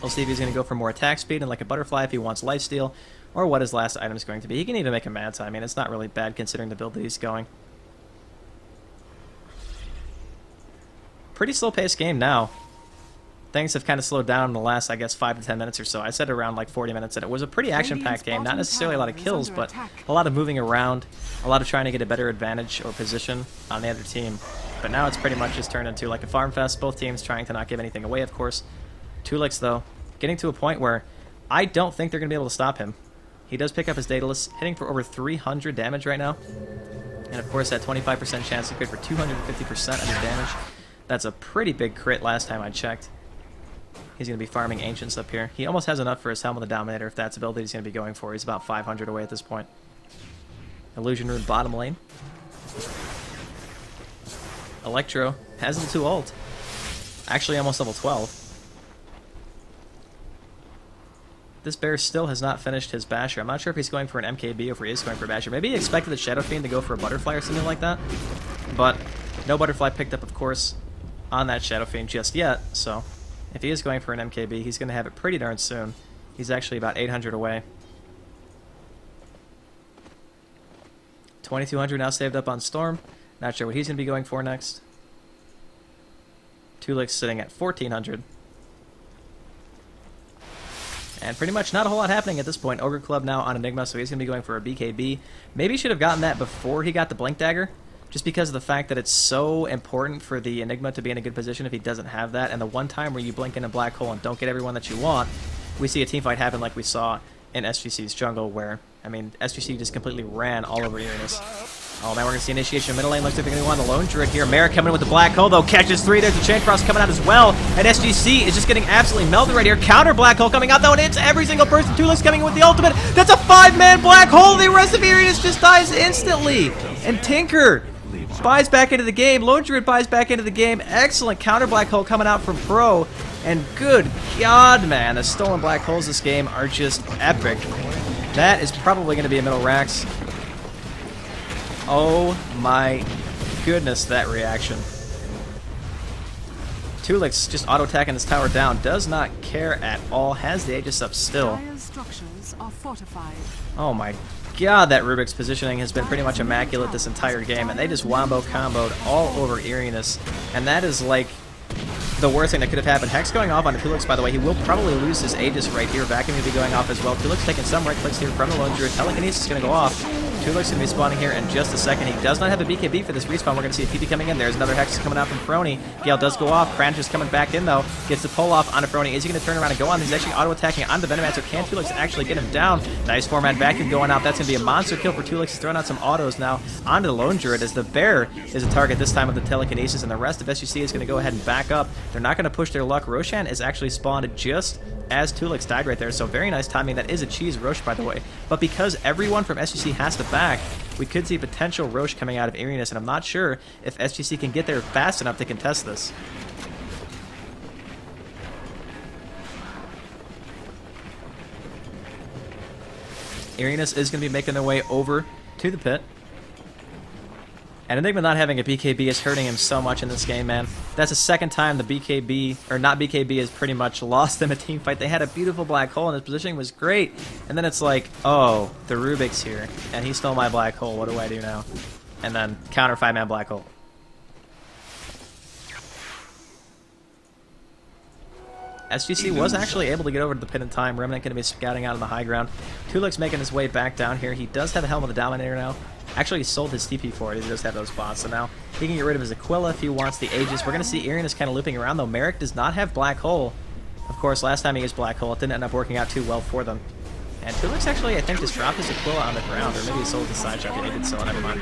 We'll see if he's going to go for more attack speed and like a butterfly if he wants lifesteal, or what his last item is going to be. He can even make a Mad Time. I mean, it's not really bad considering the build that he's going. Pretty slow-paced game now. Things have kind of slowed down in the last, I guess, 5 to 10 minutes or so. I said around like 40 minutes, and it was a pretty action-packed game. Not necessarily a lot of kills, but a lot of moving around, a lot of trying to get a better advantage or position on the other team. But now it's pretty much just turned into like a farm fest. Both teams trying to not give anything away, of course. Tulix, though, getting to a point where I don't think they're going to be able to stop him. He does pick up his Daedalus, hitting for over 300 damage right now. And, of course, that 25% chance to crit for 250% of his damage. That's a pretty big crit last time I checked. He's going to be farming Ancients up here. He almost has enough for his Helm of the Dominator if that's a build that he's going to be going for. He's about 500 away at this point. Illusion Rune bottom lane. Electro has the 2 ult. Actually almost level 12. This bear still has not finished his Basher. I'm not sure if he's going for an MKB or if he is going for a Basher. Maybe he expected the Shadow Fiend to go for a Butterfly or something like that. But no Butterfly picked up, of course, on that Shadow Fiend just yet, so if he is going for an MKB, he's going to have it pretty darn soon. He's actually about 800 away. 2,200 now saved up on Storm. Not sure what he's going to be going for next. Tulix sitting at 1,400. And pretty much not a whole lot happening at this point. Ogre Club now on Enigma, so he's going to be going for a BKB. Maybe he should have gotten that before he got the Blink Dagger, just because of the fact that it's so important for the Enigma to be in a good position if he doesn't have that. And the one time where you blink in a black hole and don't get everyone that you want, we see a teamfight happen like we saw in SGC's jungle, where, I mean, SGC just completely ran all over eEriness. Oh man, we're going to see initiation in middle lane. Looks like they're going to go on the Lone Druid here. Merrick coming in with the black hole, though. Catches 3. There's a Chain Frost coming out as well. And SGC is just getting absolutely melted right here. Counter black hole coming out, though, and it's every single person. Tulix coming in with the ultimate. That's a 5-man black hole. The rest of eEriness just dies instantly. And Tinker buys back into the game. Lone Druid buys back into the game. Excellent counter black hole coming out from Pro. And good God, man, the stolen black holes this game are just epic. That is probably going to be a middle Rax. Oh my goodness, that reaction. Tulix just auto-attacking this tower down. Does not care at all. Has the Aegis up still. Dire's structures are fortified. Oh my God, that Rubik's positioning has been pretty much immaculate this entire game. And they just wombo comboed all over eEriness. And that is like the worst thing that could have happened. Hex going off on Tulix, by the way. He will probably lose his Aegis right here. Vacuum will be going off as well. Tulix taking some right clicks here from the Lone Druid. Telekinesis is going to go off. Tulix going to be spawning here in just a second. He does not have a BKB for this respawn. We're going to see a TP coming in. There's another Hex coming out from Frony. Gale does go off. Kranich is coming back in, though. Gets the pull off onto Frony. Is he going to turn around and go on? He's actually auto-attacking on the Venomancer. Can Tulix actually get him down? Nice 4-man vacuum going out. That's going to be a monster kill for Tulix. He's throwing out some autos now onto the Lone Druid, as the Bear is a target this time of the Telekinesis, and the rest of SGC is going to go ahead and back up. They're not going to push their luck. Roshan is actually spawned just as Tulix died right there, so very nice timing. That is a cheese Rosh, by the way. But because everyone from SGC has to back, we could see potential Rosh coming out of eEriness, and I'm not sure if SGC can get there fast enough to contest this. eEriness is going to be making their way over to the pit. And Enigma not having a BKB is hurting him so much in this game, man. That's the second time the BKB, or not BKB, has pretty much lost them a team fight. They had a beautiful black hole, and his positioning was great. And then it's like, oh, the Rubik's here, and he stole my black hole. What do I do now? And then counter 5-man black hole. SGC was actually able to get over to the pit in time. Remnant going to be scouting out on the high ground. Tulix making his way back down here. He does have the Helm of the Dominator now. Actually, he sold his TP for it. He does have those bots, so now he can get rid of his Aquila if he wants the Aegis. We're going to see eEriness kind of looping around, though. Merrick does not have Black Hole. Of course, last time he used Black Hole, it didn't end up working out too well for them. And Tulix actually, I think, just dropped his Aquila on the ground, or maybe he sold his sideshot. Yeah, he did sell it, never mind.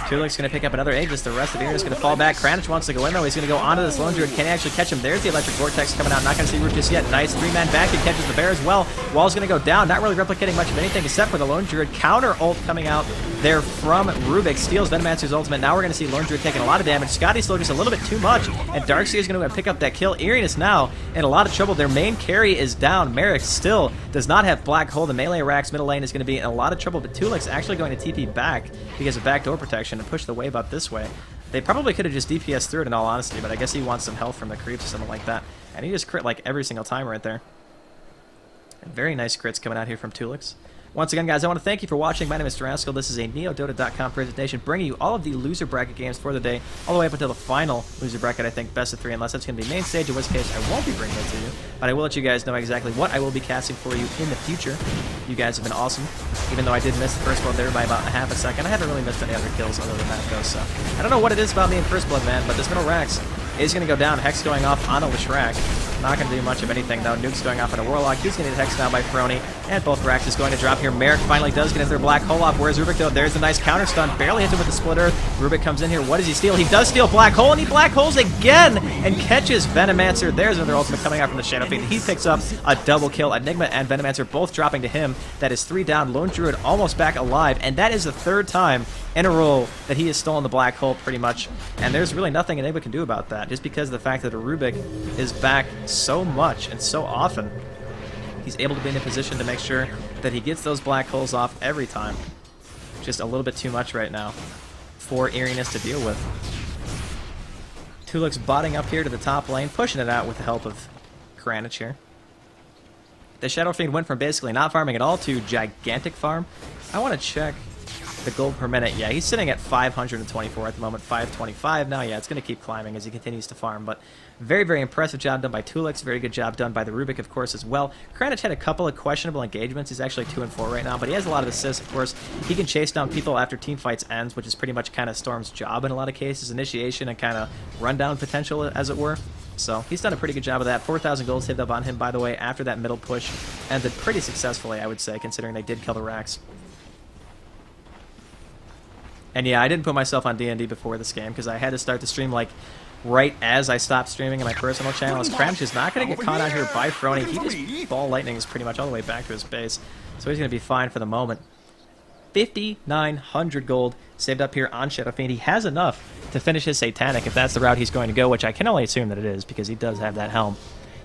Tulix going to pick up another Aegis. The rest of eEriness going to fall back. Kranich wants to go in, though. He's going to go onto this Lone Druid. Can he actually catch him? There's the Electric Vortex coming out. Not going to see Root just yet. Nice 3-man back. He catches the Bear as well. Wall's going to go down. Not really replicating much of anything except for the Lone Druid. Counter ult coming out there from Rubik. Steals Venomancer's ultimate. Now we're going to see Lone Druid taking a lot of damage. Scotty slow just a little bit too much. And Darkseer is going to pick up that kill. eEriness now in a lot of trouble. Their main carry is down. Merrick still does not have Black Hole. The melee Rax middle lane is going to be in a lot of trouble, but Tulix actually going to TP back because of backdoor protection and push the wave up this way. They probably could have just DPS through it in all honesty, but I guess he wants some health from the creeps or something like that. And he just crit like every single time right there. And very nice crits coming out here from Tulix. Once again, guys, I want to thank you for watching. My name is Draskyl. This is a NEODota.com presentation bringing you all of the loser bracket games for the day, all the way up until the final loser bracket, I think, best of 3, unless that's going to be main stage, in which case I won't be bringing it to you. But I will let you guys know exactly what I will be casting for you in the future. You guys have been awesome, even though I did miss the first blood there by about a half a second. I haven't really missed any other kills other than that, though, so I don't know what it is about me in first blood, man, but this middle Rax is going to go down. Hex going off on a Leshrac. Not going to do much of anything, though. Nuke's going off on a Warlock. He's going to get Hex down by Frony. And both Rax is going to drop here. Merrick finally does get into their Black Hole off. Where's Rubik, though? There's a nice counter stun. Barely hits him with the Split Earth. Rubik comes in here. What does he steal? He does steal Black Hole, and he Black Holes again and catches Venomancer. There's another ultimate coming out from the Shadow Fiend. He picks up a double kill. Enigma and Venomancer both dropping to him. That is 3 down. Lone Druid almost back alive. And that is the 3rd time in a row that he has stolen the Black Hole, pretty much. And there's really nothing Enigma can do about that, just because of the fact that a Rubik is back so much and so often. He's able to be in a position to make sure that he gets those black holes off every time. Just a little bit too much right now for eEriness to deal with. Tulix botting up here to the top lane, pushing it out with the help of Kranich here. The Shadow Fiend went from basically not farming at all to gigantic farm. I want to check the gold per minute. Yeah, he's sitting at 524 at the moment, 525 now. Yeah, it's going to keep climbing as he continues to farm, but very, very impressive job done by Tulix. Very good job done by the Rubik, of course, as well. Kranich had a couple of questionable engagements. He's actually 2-4 right now, but he has a lot of assists, of course. He can chase down people after team fights ends, which is pretty much kind of Storm's job in a lot of cases. Initiation and kind of rundown potential, as it were. So he's done a pretty good job of that. 4,000 gold saved up on him, by the way, after that middle push. Ended pretty successfully, I would say, considering they did kill the Rax. And yeah, I didn't put myself on D&D before this game because I had to start the stream like right as I stopped streaming in my personal channel. As Kranich is not going to get caught out here by Frony. He just ball lightning is pretty much all the way back to his base. So he's going to be fine for the moment. 5,900 gold saved up here on Shadow Fiend. He has enough to finish his Satanic if that's the route he's going to go, which I can only assume that it is because he does have that helm.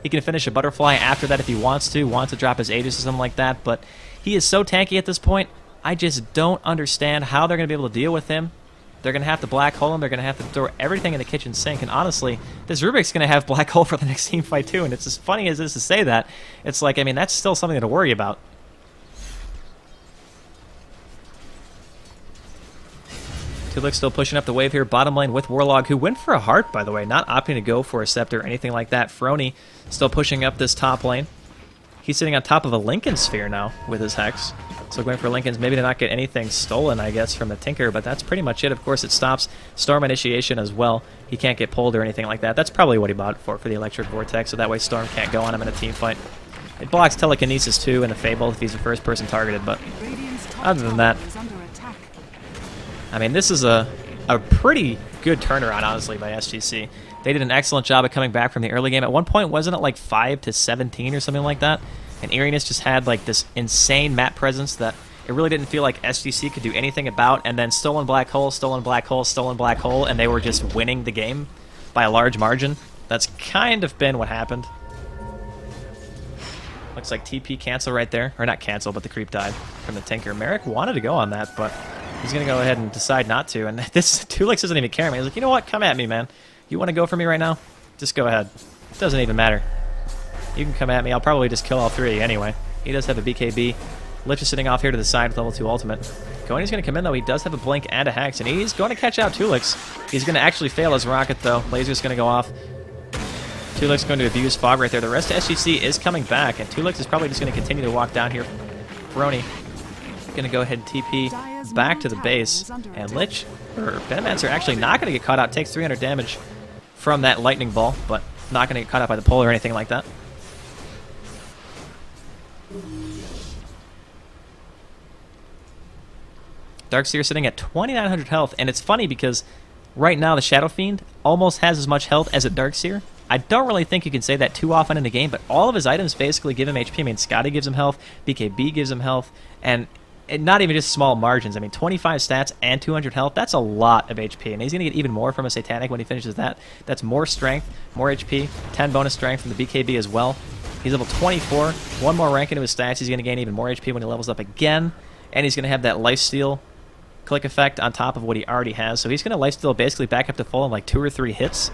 He can finish a Butterfly after that if he wants to drop his Aegis or something like that, but he is so tanky at this point. I just don't understand how they're going to be able to deal with him. They're going to have to black hole him. They're going to have to throw everything in the kitchen sink. And honestly, this Rubik's going to have black hole for the next team fight too. And it's as funny as it is to say that. It's like, I mean, that's still something to worry about. Tulix still pushing up the wave here. Bottom lane with Warlog, who went for a heart, by the way. Not opting to go for a scepter or anything like that. Frony still pushing up this top lane. He's sitting on top of a Lincoln Sphere now with his Hex. So going for Lincolns, maybe to not get anything stolen, I guess, from the Tinker, but that's pretty much it. Of course, it stops Storm initiation as well. He can't get pulled or anything like that. That's probably what he bought it for the Electric Vortex, so that way Storm can't go on him in a team fight. It blocks Telekinesis too in the Fable if he's a first-person targeted, but other than that, I mean, this is a pretty good turnaround, honestly, by SGC. They did an excellent job of coming back from the early game. At one point, wasn't it like 5-17 or something like that? And eEriness just had like this insane map presence that it really didn't feel like SGC could do anything about. And then stolen black hole, stolen black hole, stolen black hole, and they were just winning the game by a large margin. That's kind of been what happened. Looks like TP cancel right there. Or not cancel, but the creep died from the Tinker. Merrick wanted to go on that, but he's going to go ahead and decide not to. And this Tulix doesn't even care, man. He's like, you know what? Come at me, man. You want to go for me right now? Just go ahead. It doesn't even matter. You can come at me. I'll probably just kill all three anyway. He does have a BKB. Lich is sitting off here to the side with level 2 ultimate. Cohen's going to come in, though. He does have a blink and a hex, and he's going to catch out Tulix. He's going to actually fail his rocket, though. Laser's going to go off. Tulix going to abuse Fog right there. The rest of SGC is coming back, and Tulix is probably just going to continue to walk down here. Frony going to go ahead and TP back to the base, and Lich, or Venomancer, actually not going to get caught out. Takes 300 damage from that lightning ball, but not going to get caught out by the pole or anything like that. Darkseer sitting at 2,900 health, and it's funny because right now the Shadow Fiend almost has as much health as a Darkseer. I don't really think you can say that too often in the game, but all of his items basically give him HP. I mean, Scotty gives him health, BKB gives him health, and not even just small margins. I mean, 25 stats and 200 health, that's a lot of HP, and he's going to get even more from a Satanic when he finishes that. That's more strength, more HP, 10 bonus strength from the BKB as well. He's level 24, one more rank into his stats, he's going to gain even more HP when he levels up again, and he's going to have that lifesteal click effect on top of what he already has. So he's going to lifesteal basically back up to full in like 2 or 3 hits.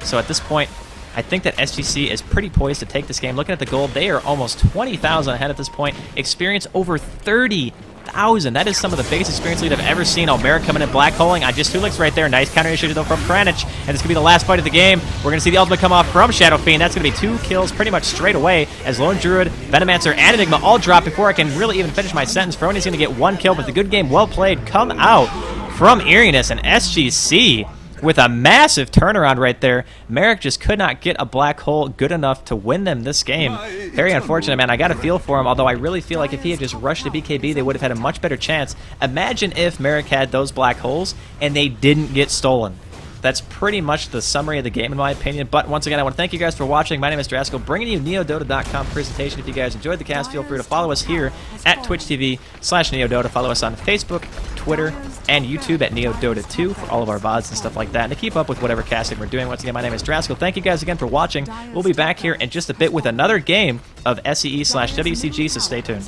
So at this point, I think that SGC is pretty poised to take this game. Looking at the gold, they are almost 20,000 ahead at this point. Experience over 30,000. That is some of the biggest experience lead I've ever seen. Merrick coming in black holing on just Tulix right there. Nice counter initiative though from Kranich. And it's going to be the last fight of the game. We're going to see the ultimate come off from Shadow Fiend. That's going to be 2 kills pretty much straight away as Lone Druid, Venomancer, and Enigma all drop before I can really even finish my sentence. Frony's going to get 1 kill, but the good game well played come out from eEriness and SGC. With a massive turnaround right there. Merrick just could not get a black hole good enough to win them this game. Very unfortunate, man. I got a feel for him, although I really feel like if he had just rushed to BKB, they would have had a much better chance. Imagine if Merrick had those black holes and they didn't get stolen. That's pretty much the summary of the game, in my opinion. But once again, I want to thank you guys for watching. My name is Draskyl, bringing you NEODota.com presentation. If you guys enjoyed the cast, feel free to follow us here at twitch.tv/NeoDota. Follow us on Facebook, Twitter, and YouTube at NeoDota2 for all of our VODs and stuff like that. And to keep up with whatever casting we're doing, once again, my name is Draskyl. Thank you guys again for watching. We'll be back here in just a bit with another game of SEE/WCG, so stay tuned.